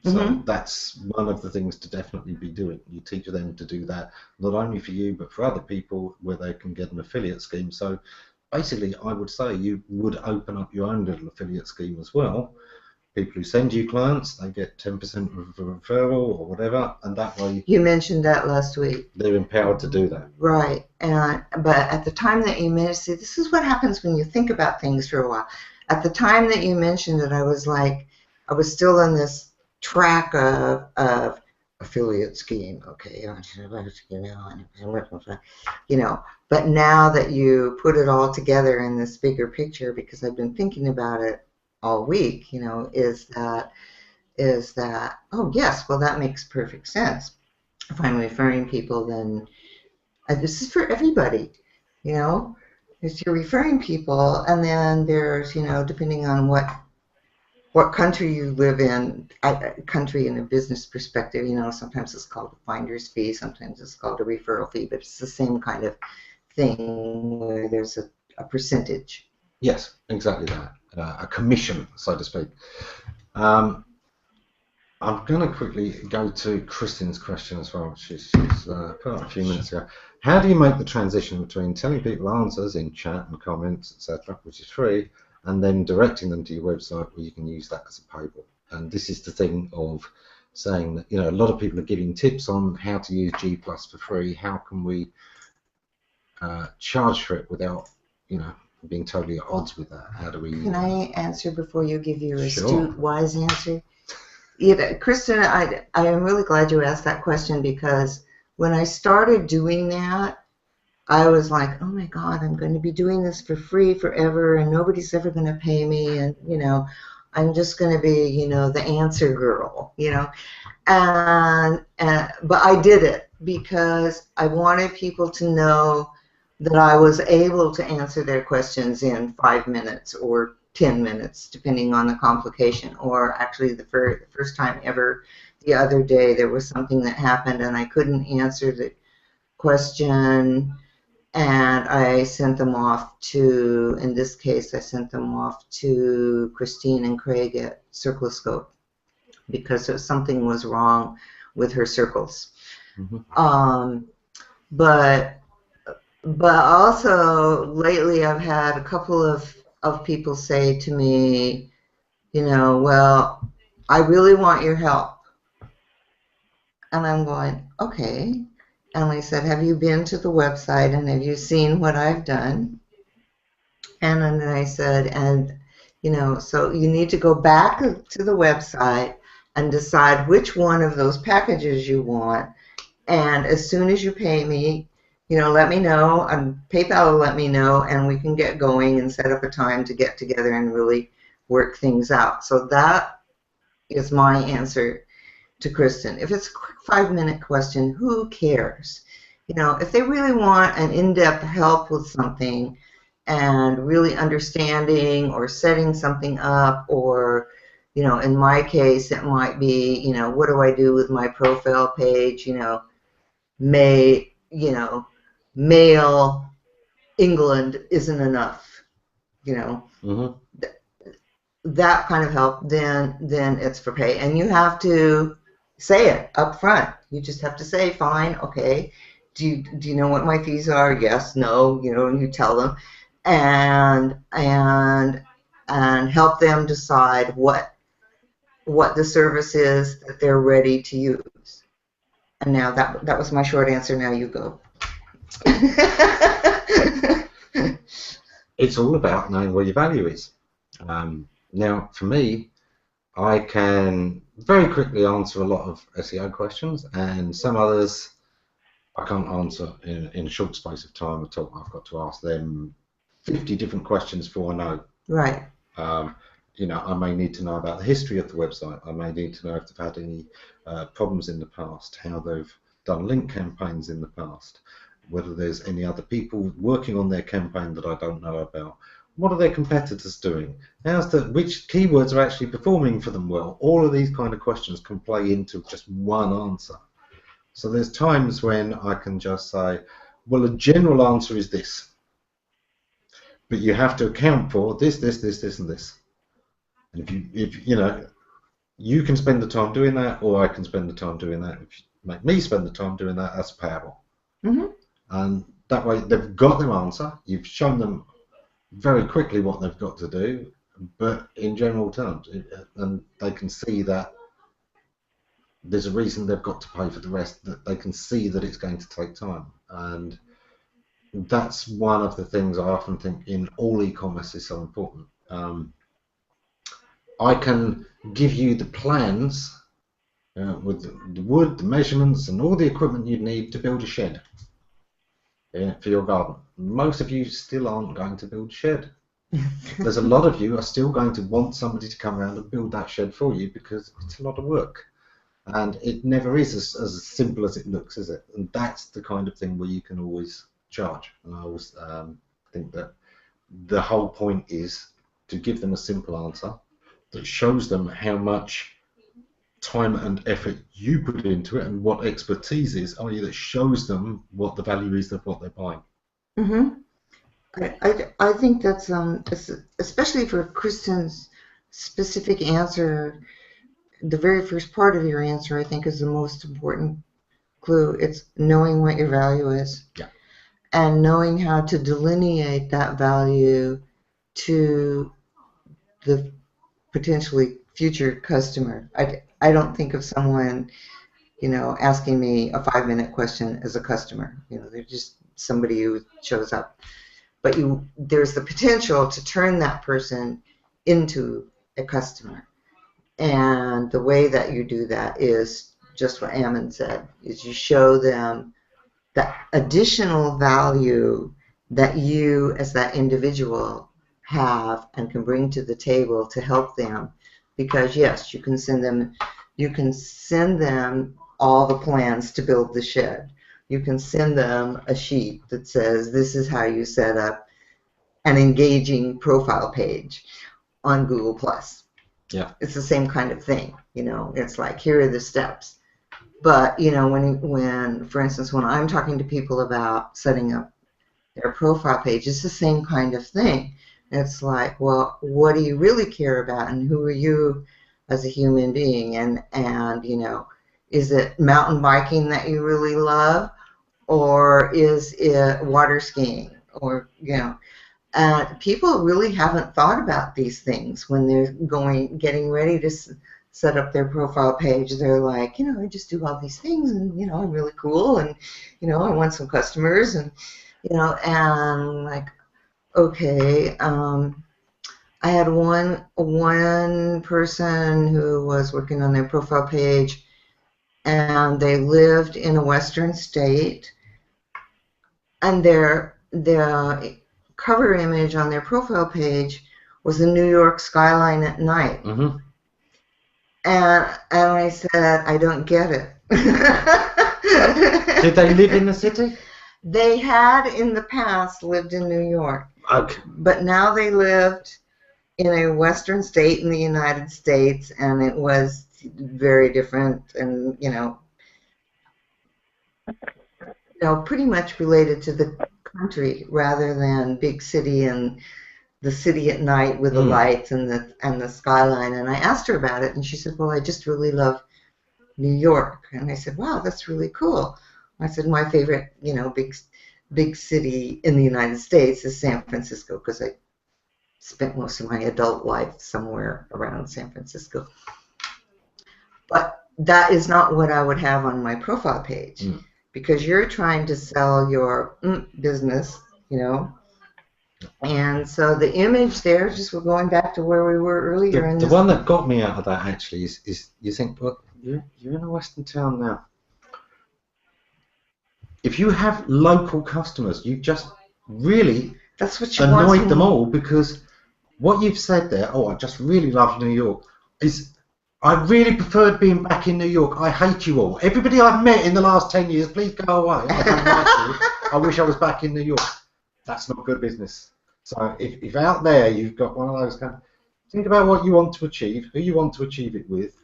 So that's one of the things to definitely be doing. You teach them to do that, not only for you, but for other people, where they can get an affiliate scheme. So basically, I would say you would open up your own little affiliate scheme as well. People who send you clients, they get 10% of a referral or whatever, and that way You mentioned that last week. they're empowered to do that. Right. But at the time that you mentioned, see, this is what happens when you think about things for a while. At the time that you mentioned it, I was like, I was still in this track of affiliate scheme. Okay, you know. But now that you put it all together in this bigger picture, because I've been thinking about it all week, you know, is that oh yes, well that makes perfect sense. If I'm referring people, then this is for everybody, you know. If you're referring people, and then there's, you know, depending on what country you live in, country in a business perspective, you know, sometimes it's called a finder's fee, sometimes it's called a referral fee, but it's the same kind of thing where there's a percentage. Yes, exactly that. A commission, so to speak. I'm going to quickly go to Kristin's question as well. She's put up a few minutes ago. How do you make the transition between telling people answers in chat and comments, etc., which is free, and then directing them to your website where you can use that as a paywall? And this is the thing of saying that, you know, a lot of people are giving tips on how to use G+ for free. How can we charge for it without, you know, being totally at odds with that? How do we... Can I answer before you give your Sure. astute, wise answer? Yeah, Kristen, I am really glad you asked that question, because when I started doing that, I was like, oh my God, I'm going to be doing this for free forever, and nobody's ever going to pay me, and, you know, I'm just going to be, you know, the answer girl, you know. But I did it because I wanted people to know that I was able to answer their questions in 5 minutes or 10 minutes, depending on the complication. Or actually, the first time ever, the other day, there was something that happened and I couldn't answer the question, and I sent them off to, in this case, I sent them off to Christine and Craig at Circloscope, because something was wrong with her circles. But also lately I've had a couple of people say to me, you know, well, I really want your help. And I'm going, okay. And I said, have you been to the website and have you seen what I've done? And then I said, and, you know, so you need to go back to the website and decide which one of those packages you want. And as soon as you pay me, you know, let me know, and PayPal will let me know, and we can get going and set up a time to get together and really work things out. So that is my answer to Kristen. If it's a quick 5-minute question, who cares? You know, if they really want an in-depth help with something and really understanding or setting something up, or, you know, in my case, it might be, you know, what do I do with my profile page? You know, mail England isn't enough, you know. That kind of help, then it's for pay, and you have to say it up front. You just have to say, fine, okay, do you know what my fees are? Yes, no, you know, and you tell them, and help them decide what the service is that they're ready to use. And now that was my short answer. Now you go. It's all about knowing where your value is. Now, for me, I can very quickly answer a lot of SEO questions, and some others I can't answer in a short space of time at all. I've got to ask them 50 different questions before I know. Right. You know, I may need to know about the history of the website. I may need to know if they've had any problems in the past, how they've done link campaigns in the past, whether there's any other people working on their campaign that I don't know about. What are their competitors doing? Which keywords are actually performing for them well? All of these kind of questions can play into just one answer. So there's times when I can just say, well, a general answer is this, but you have to account for this, and this. And if you know, you can spend the time doing that, or I can spend the time doing that. If you make me spend the time doing that, that's payable. Mm-hmm. And that way they've got their answer. You've shown them very quickly what they've got to do, but in general terms, and they can see that there's a reason they've got to pay for the rest, that they can see that it's going to take time. And that's one of the things I often think in all e-commerce is so important. I can give you the plans with the wood, the measurements, and all the equipment you'd need to build a shed for your garden. Most of you still aren't going to build a shed. There's a lot of you are still going to want somebody to come around and build that shed for you because it's a lot of work. And it never is as simple as it looks, is it? And that's the kind of thing where you can always charge. And I always think that the whole point is to give them a simple answer that shows them how much time and effort you put into it and what expertise is, i.e. that shows them what the value is of what they're buying. Mm-hmm. I think that's especially for Kristen's specific answer. The very first part of your answer, I think, is the most important clue. It's knowing what your value is, yeah, and knowing how to delineate that value to the potentially future customer. I don't think of someone, asking me a 5-minute question as a customer. They're just somebody who shows up. But there's the potential to turn that person into a customer. And the way that you do that is just what Ammon said, is you show them the additional value that you as that individual have and can bring to the table to help them. Because yes, you can send them all the plans to build the shed. You can send them a sheet that says this is how you set up an engaging profile page on Google+. Yeah. It's the same kind of thing. It's like, here are the steps. But, when, for instance, when I'm talking to people about setting up their profile page, it's the same kind of thing. It's like, well, what do you really care about, and who are you as a human being? And is it mountain biking that you really love, or is it water skiing, or people really haven't thought about these things when they're getting ready to set up their profile page. They're like, I just do all these things, and I'm really cool, and I want some customers, and and like, okay. I had one person who was working on their profile page, and they lived in a western state, and their cover image on their profile page was the New York skyline at night. Mm-hmm. And I said, I don't get it. Did they live in the city? They had in the past lived in New York. Okay. But now they lived in a western state in the United States, and it was very different, and pretty much related to the country rather than big city and the city at night with the lights and the skyline. And I asked her about it, and she said, well, I just really love New York. And I said, wow, that's really cool. I said, my favorite, big city in the United States is San Francisco, because I spent most of my adult life somewhere around San Francisco. But that is not what I would have on my profile page, because you're trying to sell your business, And so the image there, just we're going back to where we were earlier. The one that got me out of that actually is you think, well, you're in a western town now. If you have local customers, you just really annoyed them all, because what you've said there, oh, I just really love New York, is I really preferred being back in New York. I hate you all. Everybody I've met in the last 10 years, please go away. I don't like you. I wish I was back in New York. That's not good business. So if out there you've got one of those kind of, think about what you want to achieve, who you want to achieve it with,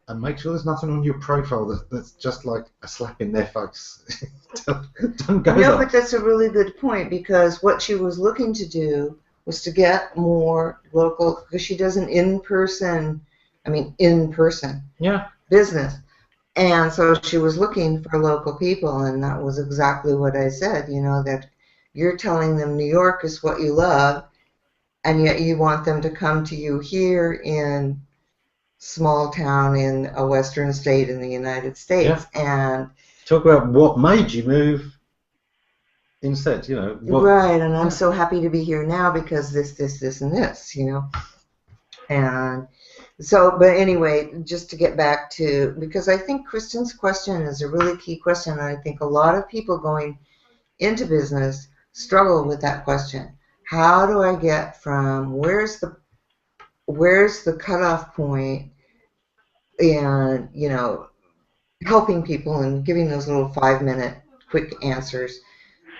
and make sure there's nothing on your profile that's just like a slap in their face. Don't go there. But that's a really good point, because what she was looking to do was to get more local, because she does an in-person I mean, in person business. And so she was looking for local people, and that was exactly what I said, you know, that you're telling them New York is what you love, and yet you want them to come to you here in small town in a western state in the United States. And talk about what made you move instead, you know. Right, and I'm so happy to be here now because this, and this, you know. And so, but anyway, just to get back to, because I think Kristen's question is a really key question, and I think a lot of people going into business struggle with that question. How do I get from where's the cutoff point, and, you know, helping people and giving those little 5-minute quick answers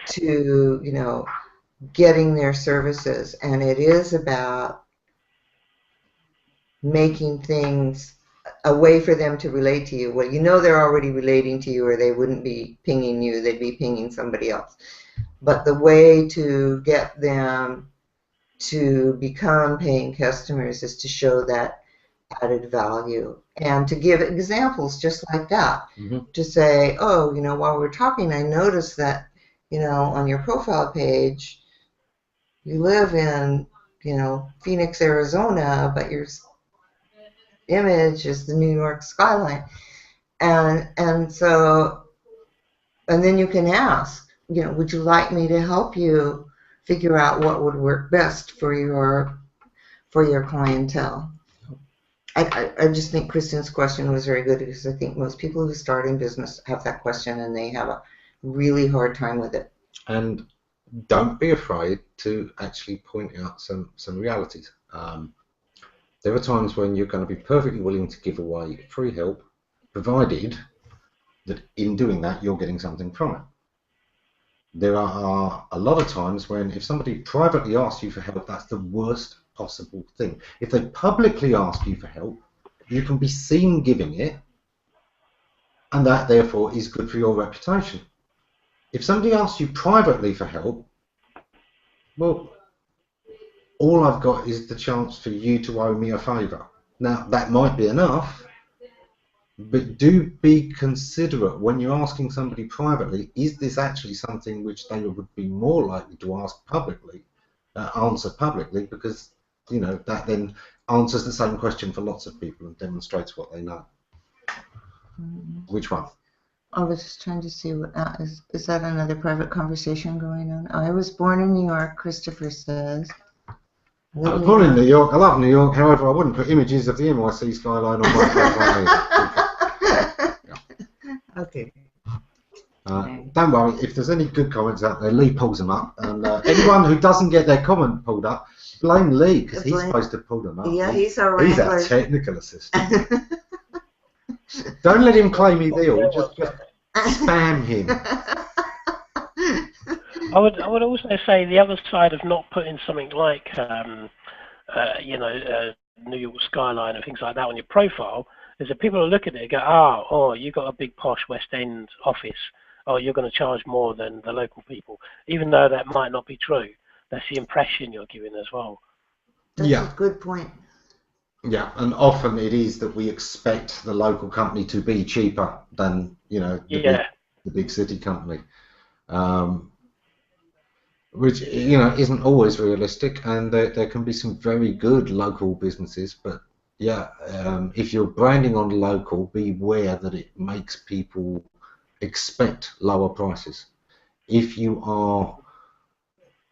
to, you know, getting their services. And it is about making things a way for them to relate to you. Well, you know they're already relating to you, or they wouldn't be pinging you, they'd be pinging somebody else. But the way to get them to become paying customers is to show that added value and to give examples just like that. To say, oh, you know, while we're talking, I noticed that, you know, on your profile page, you live in, you know, Phoenix, Arizona, but your image is the New York skyline. And so, and then you can ask, you know, would you like me to help you figure out what would work best for your clientele? I just think Kristen's question was very good, because I think most people who start in business have that question, and they have a really hard time with it. And don't be afraid to actually point out some realities. There are times when you're going to be perfectly willing to give away free help, provided that in doing that you're getting something from it. There are a lot of times when if somebody privately asks you for help, that's the worst possible thing. If they publicly ask you for help, you can be seen giving it, and that therefore is good for your reputation. If somebody asks you privately for help, well, all I've got is the chance for you to owe me a favour. Now, that might be enough, but do be considerate when you're asking somebody privately, is this actually something which they would be more likely to ask publicly, answer publicly, because, you know, that then answers the same question for lots of people and demonstrates what they know. Which one? I was just trying to see what is that another private conversation going on? I was born in New York, Christopher says. I was born in New York. I love New York. However, I wouldn't put images of the NYC skyline on my profile. Okay. Don't worry. If there's any good comments out there, Lee pulls them up. And anyone who doesn't get their comment pulled up, blame Lee, because he's supposed to pull them up. Yeah, he's our wrangler. He's our technical assistant. Don't let him claim he's ill. Just spam him. I would also say the other side of not putting something like you know, New York skyline and things like that on your profile is that people will look at it and go, oh, you got a big posh West End office. Oh, you're going to charge more than the local people, even though that might not be true. That's the impression you're giving as well. That's a good point. Yeah, and often it is that we expect the local company to be cheaper than, you know, the big city company, which, you know, isn't always realistic, and there can be some very good local businesses, but yeah, if you're branding on local, beware that it makes people expect lower prices. If you are,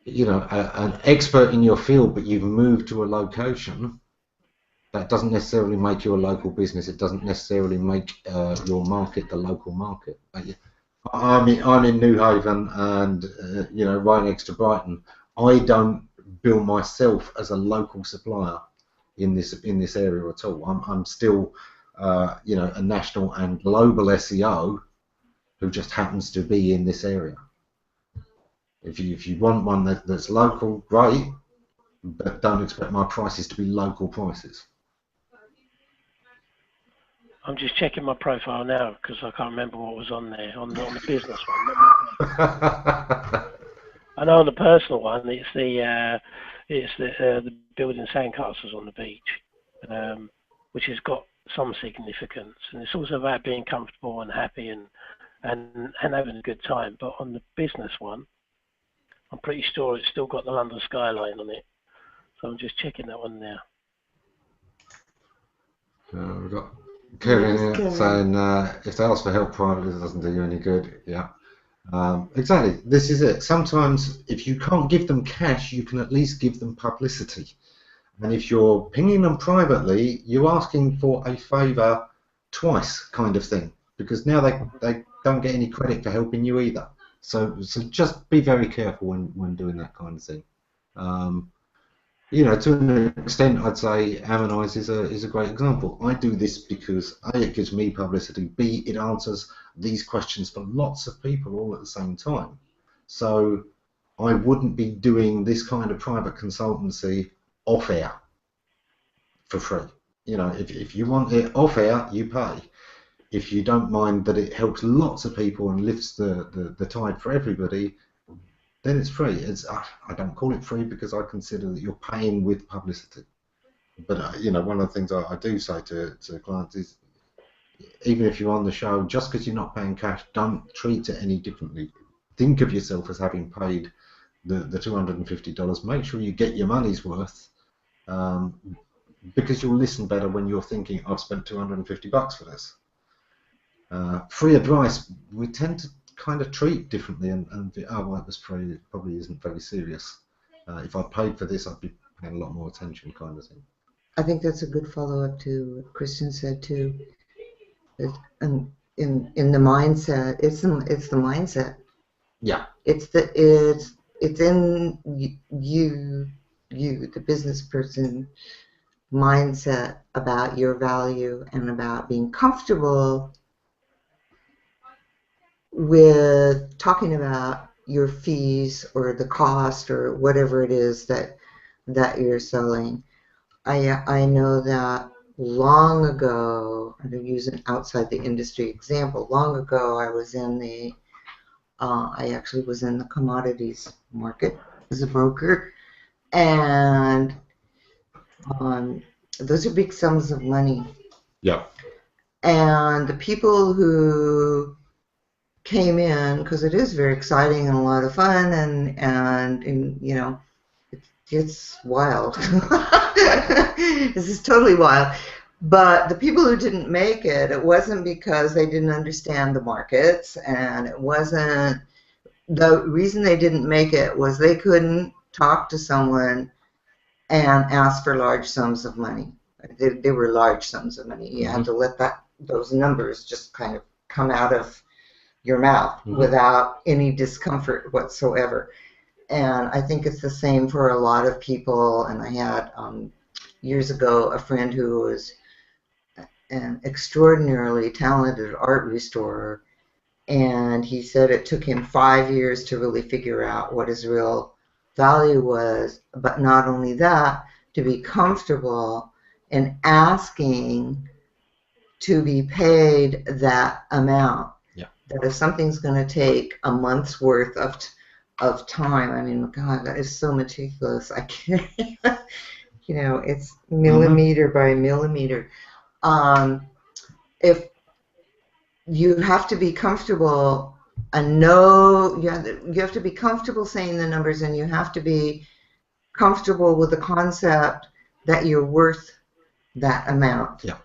you know, an expert in your field, but you've moved to a location, that doesn't necessarily make you a local business. It doesn't necessarily make your market the local market. I'm in New Haven, and you know, right next to Brighton. I don't bill myself as a local supplier in this area at all. I'm still, you know, a national and global SEO who just happens to be in this area. If you want one that's local, great, but don't expect my prices to be local prices. I'm just checking my profile now because I can't remember what was on there on the business one. I know on the personal one, it's the building sandcastles on the beach, which has got some significance. And it's also about being comfortable and happy and having a good time. But on the business one, I'm pretty sure it's still got the London skyline on it. So I'm just checking that one now. We've got Kevin here saying if they ask for help privately, it doesn't do you any good. Yeah, exactly. This is it. Sometimes if you can't give them cash, you can at least give them publicity. And if you're pinging them privately, you're asking for a favour twice, kind of thing, because now they don't get any credit for helping you either. So just be very careful when doing that kind of thing. You know, to an extent, I'd say Ammonize is a great example. I do this because A, it gives me publicity, B, it answers these questions for lots of people all at the same time. So I wouldn't be doing this kind of private consultancy off air for free. You know, if you want it off air, you pay. If you don't mind that it helps lots of people and lifts the tide for everybody, then it's free. I don't call it free because I consider that you're paying with publicity. But you know, one of the things I do say to clients is, even if you're on the show, just because you're not paying cash, don't treat it any differently. Think of yourself as having paid the $250. Make sure you get your money's worth, because you'll listen better when you're thinking, I've spent $250 for this. Free advice, we tend to kind of treat differently, and oh, well, it was free, it probably isn't very serious. If I paid for this, I'd be paying a lot more attention, kind of thing. I think that's a good follow-up to what Christian said too. In the mindset, it's the mindset. Yeah. It's in you, the business person, mindset about your value and about being comfortable with talking about your fees or the cost or whatever it is that you're selling. I know that long ago, I'm going to use an outside the industry example. Long ago, I was in I actually was in the commodities market as a broker, and those are big sums of money. Yeah. And the people who came in, because it is very exciting and a lot of fun, and you know, it's wild. This is totally wild. But the people who didn't make it, it wasn't because they didn't understand the markets, and it wasn't, the reason they didn't make it was they couldn't talk to someone and ask for large sums of money. They were large sums of money. You had to let those numbers just kind of come out of your mouth without any discomfort whatsoever. And I think it's the same for a lot of people. And I had years ago a friend who was an extraordinarily talented art restorer, and he said it took him 5 years to really figure out what his real value was, but not only that, to be comfortable in asking to be paid that amount. Yeah. That if something's going to take a month's worth of time, I mean, God, that is so meticulous. I can't, you know, it's millimeter by millimeter. If you have to be comfortable and know, you have to be comfortable saying the numbers, and you have to be comfortable with the concept that you're worth that amount. Yeah.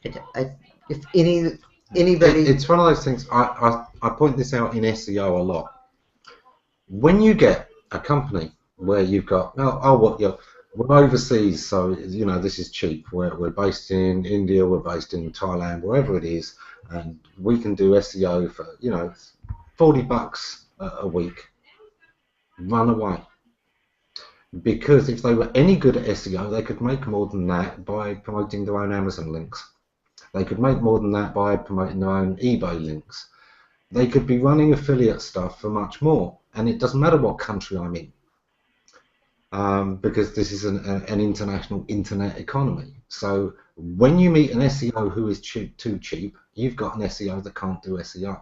If anybody, it's one of those things. I point this out in SEO a lot. When you get a company where you've got we're overseas, so you know this is cheap. We're based in India, we're based in Thailand, wherever it is, and we can do SEO for $40 a week. Run away, because if they were any good at SEO, they could make more than that by promoting their own Amazon links. They could make more than that by promoting their own eBay links. They could be running affiliate stuff for much more, and it doesn't matter what country I'm in. Because this is an international internet economy. So when you meet an SEO who is too cheap, you've got an SEO that can't do SEO.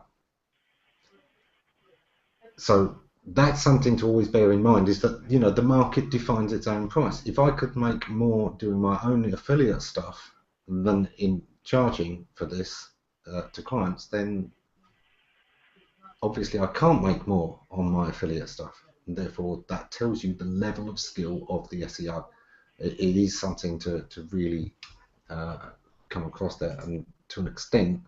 So that's something to always bear in mind, is that the market defines its own price. If I could make more doing my own affiliate stuff, than in charging for this to clients, then obviously I can't make more on my affiliate stuff, and therefore that tells you the level of skill of the SEO. It is something to really come across there, and to an extent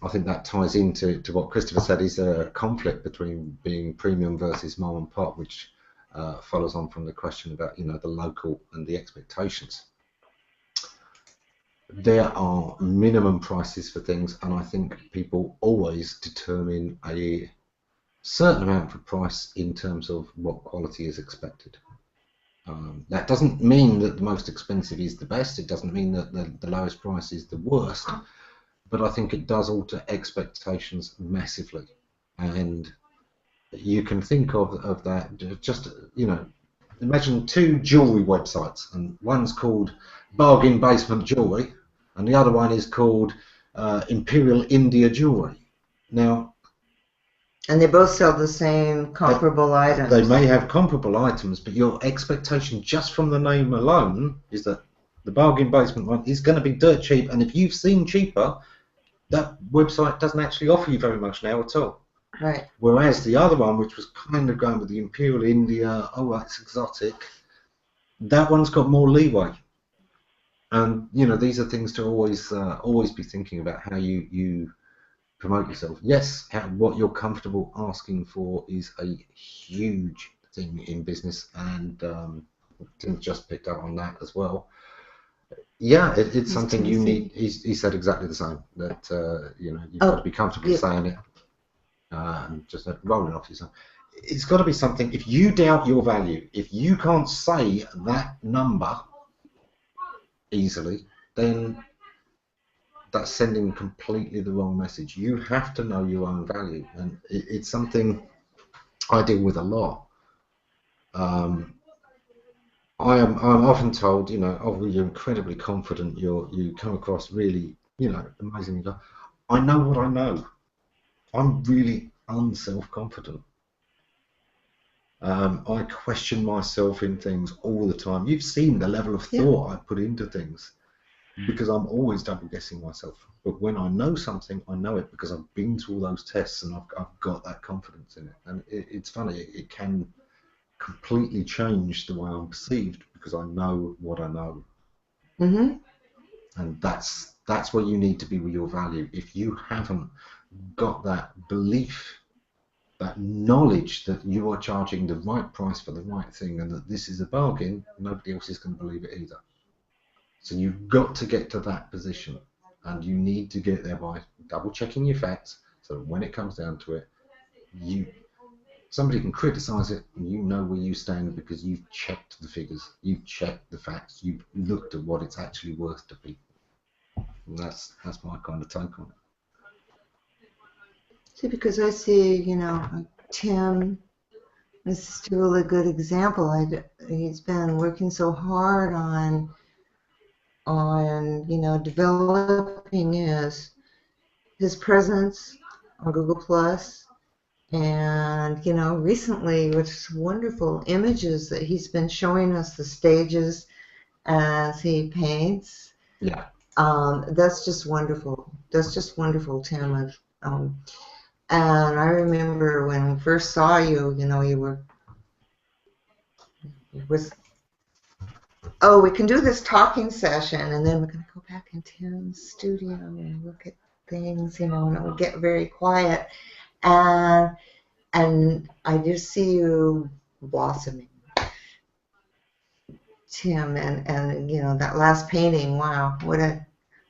I think that ties into what Christopher said is a conflict between being premium versus mom and pop, which follows on from the question about the local and the expectations. There are minimum prices for things, and I think people always determine a certain amount of price in terms of what quality is expected. That doesn't mean that the most expensive is the best. It doesn't mean that the lowest price is the worst. But I think it does alter expectations massively. And you can think of that, just, imagine two jewelry websites, and one's called Bargain Basement Jewelry, and the other one is called Imperial India Jewelry. Now, and they both sell the same comparable items. They may have comparable items, but your expectation just from the name alone is that the Bargain Basement one is going to be dirt cheap, and if you've seen cheaper, that website doesn't actually offer you very much now at all. Right. Whereas the other one, which was kind of going with the Imperial India, oh, that's exotic, that one's got more leeway. And these are things to always be thinking about, how you promote yourself. Yes, what you're comfortable asking for is a huge thing in business, and Tim just picked up on that as well. Yeah, it's something you need. He said exactly the same. That you've got to be comfortable saying it, and just rolling off yourself. It's got to be something. If you doubt your value, if you can't say that number easily, then that's sending completely the wrong message. You have to know your own value, and it's something I deal with a lot. I'm often told, oh, you're incredibly confident. You come across really, amazing. I know what I know. I'm really unself-confident. I question myself in things all the time. You've seen the level of thought I put into things, because I'm always double guessing myself. But when I know something, I know it because I've been through all those tests and I've got that confidence in it. And it's funny, it can completely change the way I'm perceived because I know what I know. Mm-hmm. And that's where you need to be with your value. If you haven't got that belief, that knowledge that you are charging the right price for the right thing and that this is a bargain, nobody else is going to believe it either. So you've got to get to that position, and you need to get there by double checking your facts, so that when it comes down to it, somebody can criticize it and you know where you stand because you've checked the figures, you've checked the facts, you've looked at what it's actually worth to people. And that's my kind of take on it. See, because I see, Tim, this is still a good example. He's been working so hard on developing his presence on Google Plus. And, recently, with wonderful images that he's been showing us, the stages as he paints. Yeah. That's just wonderful. That's just wonderful, Tim. And I remember when we first saw you, we can do this talking session, and then we're going to go back in Tim's studio and look at things, and it would get very quiet. And I just see you blossoming, Tim, and that last painting. Wow, that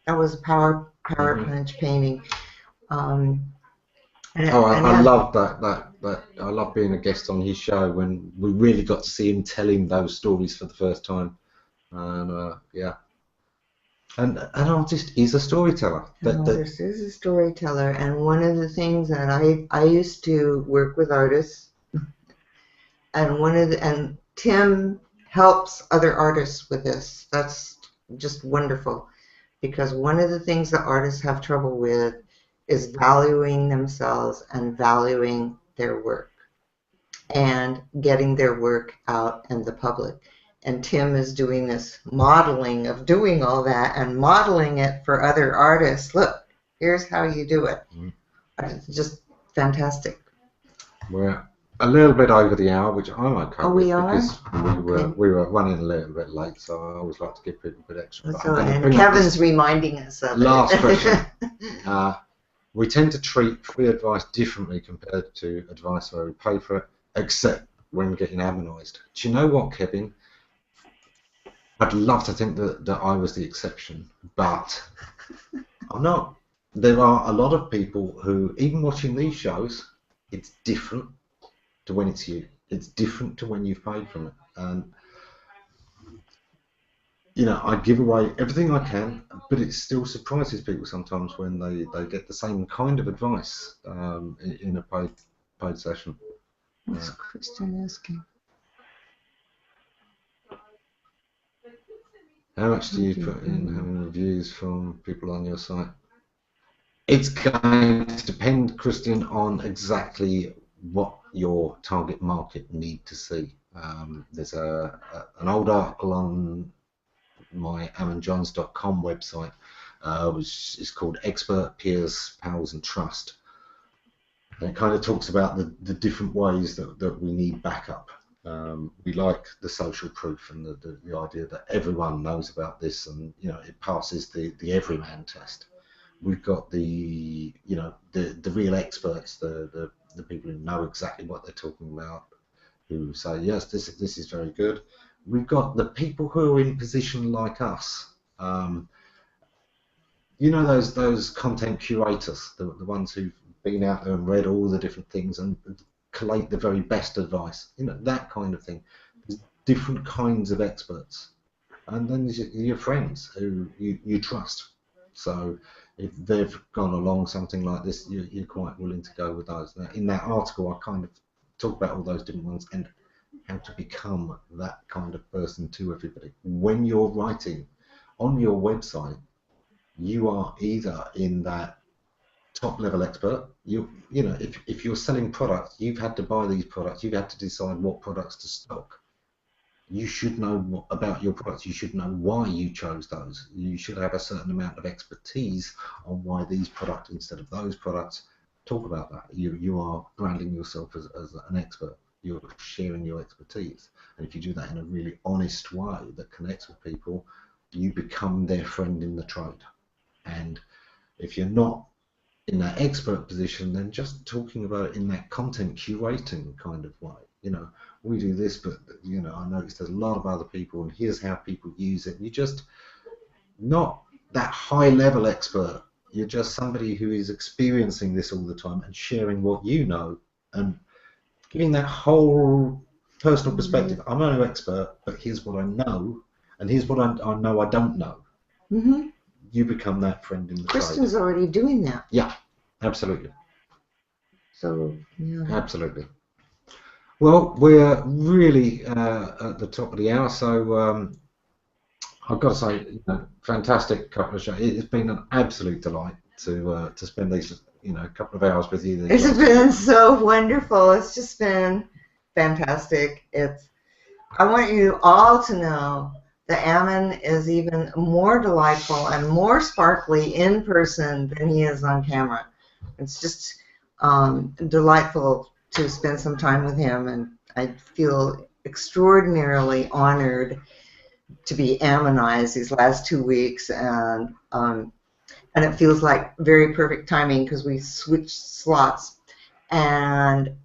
was a power punch painting. I love that. I love being a guest on his show when we really got to see him telling those stories for the first time. And and an artist is a storyteller. An artist is a storyteller, and one of the things that I used to work with artists, and Tim helps other artists with this. That's just wonderful, because one of the things that artists have trouble with is valuing themselves and valuing their work and getting their work out in the public. and Tim is doing this modeling of doing all that and modeling it for other artists. Look, here's how you do it. It's just fantastic. We're a little bit over the hour, which I'm okay Oh, with we are? because we were running a little bit late, so I always like to give people a bit extra. So, and Kevin's reminding us of last it. question. We tend to treat free advice differently compared to advice where we pay for it, except when getting ammonized. Do you know what, Kevin? I'd love to think that I was the exception, but I'm not. There are a lot of people who, even watching these shows, it's different to when it's you. It's different to when you've paid from it. And, you know, I give away everything I can, but it still surprises people sometimes when they get the same kind of advice in a paid session. What's Kristen asking? How much do you put in having reviews from people on your site? It's going to depend, Christian, on exactly what your target market need to see. There's an old article on my ammonjohns.com website, which is called Expert, Peers, Pals and Trust. And it kind of talks about the different ways that we need backup. We like the social proof and the idea that everyone knows about this and, you know, it passes the everyman test. We've got the real experts, the people who know exactly what they're talking about, who say, yes, this is very good. We've got the people who are in position like us. You know, those content curators, the ones who've been out there and read all the different things and collate the very best advice, you know, that kind of thing. There's different kinds of experts. And then there's your friends who you trust. So if they've gone along something like this, you're quite willing to go with those. Now, in that article, I kind of talk about all those different ones and how to become that kind of person to everybody. When you're writing on your website, you are either in that top level expert. You know, if you're selling products, you've had to buy these products, you've had to decide what products to stock. You should know about your products. You should know why you chose those. You should have a certain amount of expertise on why these products instead of those products. Talk about that. You are branding yourself as an expert. You're sharing your expertise. And if you do that in a really honest way that connects with people, you become their friend in the trade. And if you're not in that expert position, then just talking about it in that content curating kind of way. You know, we do this, but, you know, I noticed there's a lot of other people, and here's how people use it. You're just not that high-level expert. You're just somebody who is experiencing this all the time and sharing what you know and giving that whole personal perspective. I'm no expert, but here's what I know, and here's what I know I don't know. Mm-hmm. You become that friend in the Kristen's trade. already doing that. Yeah, absolutely. So, yeah. Absolutely. Well, we're really at the top of the hour, so I've got to say, you know, fantastic couple of shows. It's been an absolute delight to spend these, you know, couple of hours with you. It's been so wonderful. It's just been fantastic. I want you all to know that Ammon is even more delightful and more sparkly in person than he is on camera. It's just delightful to spend some time with him, and I feel extraordinarily honored to be Ammonized these last 2 weeks, and it feels like very perfect timing because we switched slots, and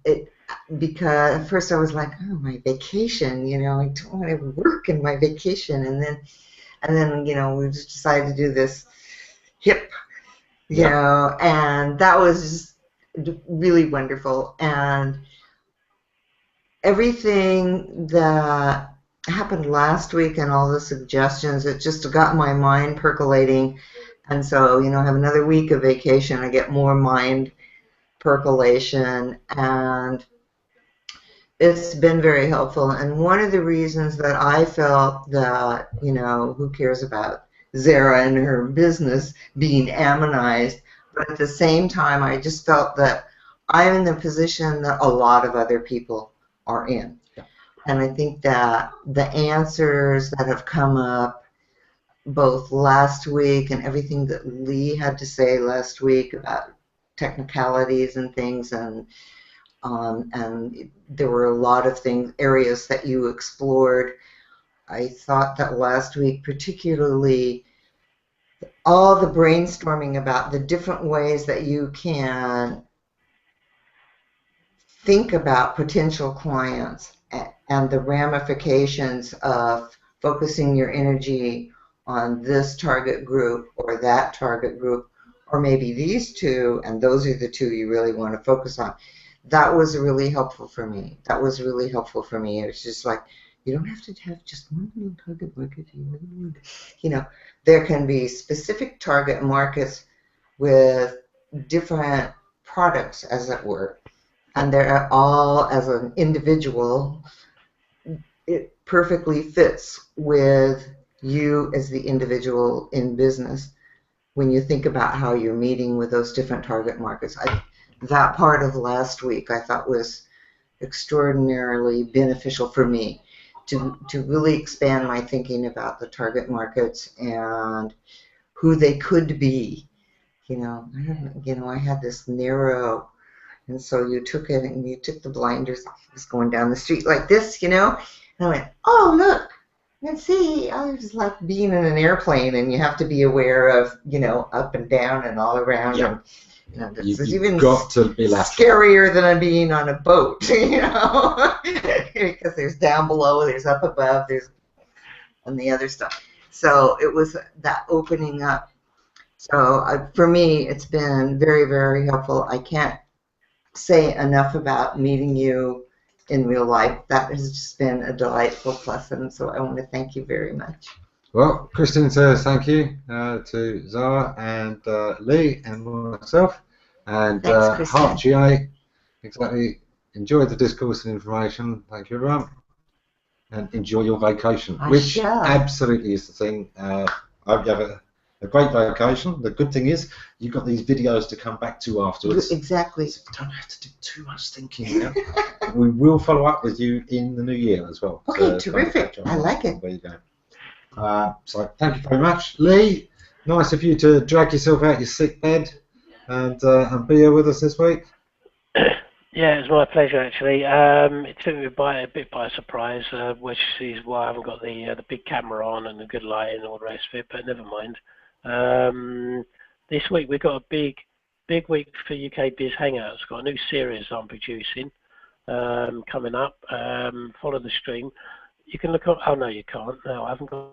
because at first I was like, oh, my vacation, you know, I don't want to work in my vacation, and then you know, we just decided to do this hip, you know, and that was just really wonderful. And everything that happened last week and all the suggestions, it just got my mind percolating. And so, you know, I have another week of vacation, I get more mind percolation, and it's been very helpful. And one of the reasons that I felt that, you know, who cares about Zara and her business being Ammonized, but at the same time, I just felt that I'm in the position that a lot of other people are in. And I think that the answers that have come up both last week and everything that Lee had to say last week about technicalities and things, and there were a lot of areas that you explored. I thought that last week, particularly, all the brainstorming about the different ways that you can think about potential clients and the ramifications of focusing your energy on this target group or that target group, or maybe these two, and those are the two you really want to focus on. That was really helpful for me. That was really helpful for me. It's just like, you don't have to have just one little target market. You know, there can be specific target markets with different products, as it were. And they're all, as an individual, it perfectly fits with you as the individual in business when you think about how you're meeting with those different target markets. That part of last week I thought was extraordinarily beneficial for me to really expand my thinking about the target markets and who they could be. I had this narrow. And so you took it and you took the blinders off. I was going down the street like this, and I went, oh, look, and see, I was like being in an airplane, and you have to be aware of, up and down and all around. Yeah. And, this is even got to be scarier than being on a boat, because there's down below, there's up above, there's and the other stuff. So it was that opening up. So for me, it's been very, very helpful. I can't say enough about meeting you in real life. That has just been a delightful lesson, so I want to thank you very much. Well, Christine says thank you to Zara and Lee and myself, and Heart GA, exactly. Enjoy the discourse and information. Thank you, everyone, and enjoy your vacation, which absolutely is the thing. I hope you have a great vacation. The good thing is you've got these videos to come back to afterwards. Exactly. So you don't have to do too much thinking now. We will follow up with you in the new year as well. Okay, terrific. I like it. There you go. So thank you very much. Lee, nice of you to drag yourself out your sick bed and be here with us this week. Yeah, it was my pleasure actually. It took me a bit by surprise, which is why I haven't got the big camera on and the good lighting and all the rest of it, but never mind. This week we've got a big week for UK Biz Hangouts. Got a new series I'm producing coming up. Follow the stream. You can look up. Oh no, you can't. No, I haven't got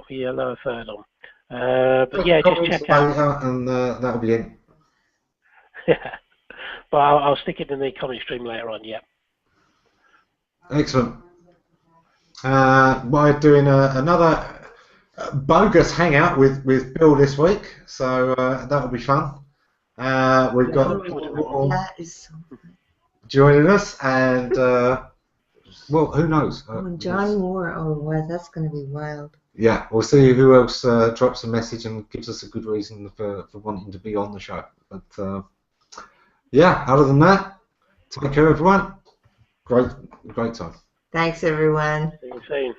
the lower third on. But yeah, just check out. And that'll be it. Yeah, but I'll stick it in the comment stream later on. Yeah. Excellent. We're doing another bogus hangout with Bill this week, so that'll be fun. We've got that is so joining us, and well, who knows? John Moore. Oh, wow, that's going to be wild. Yeah, we'll see who else drops a message and gives us a good reason for wanting to be on the show. But yeah, other than that, take care, everyone. Great time. Thanks, everyone. See you soon.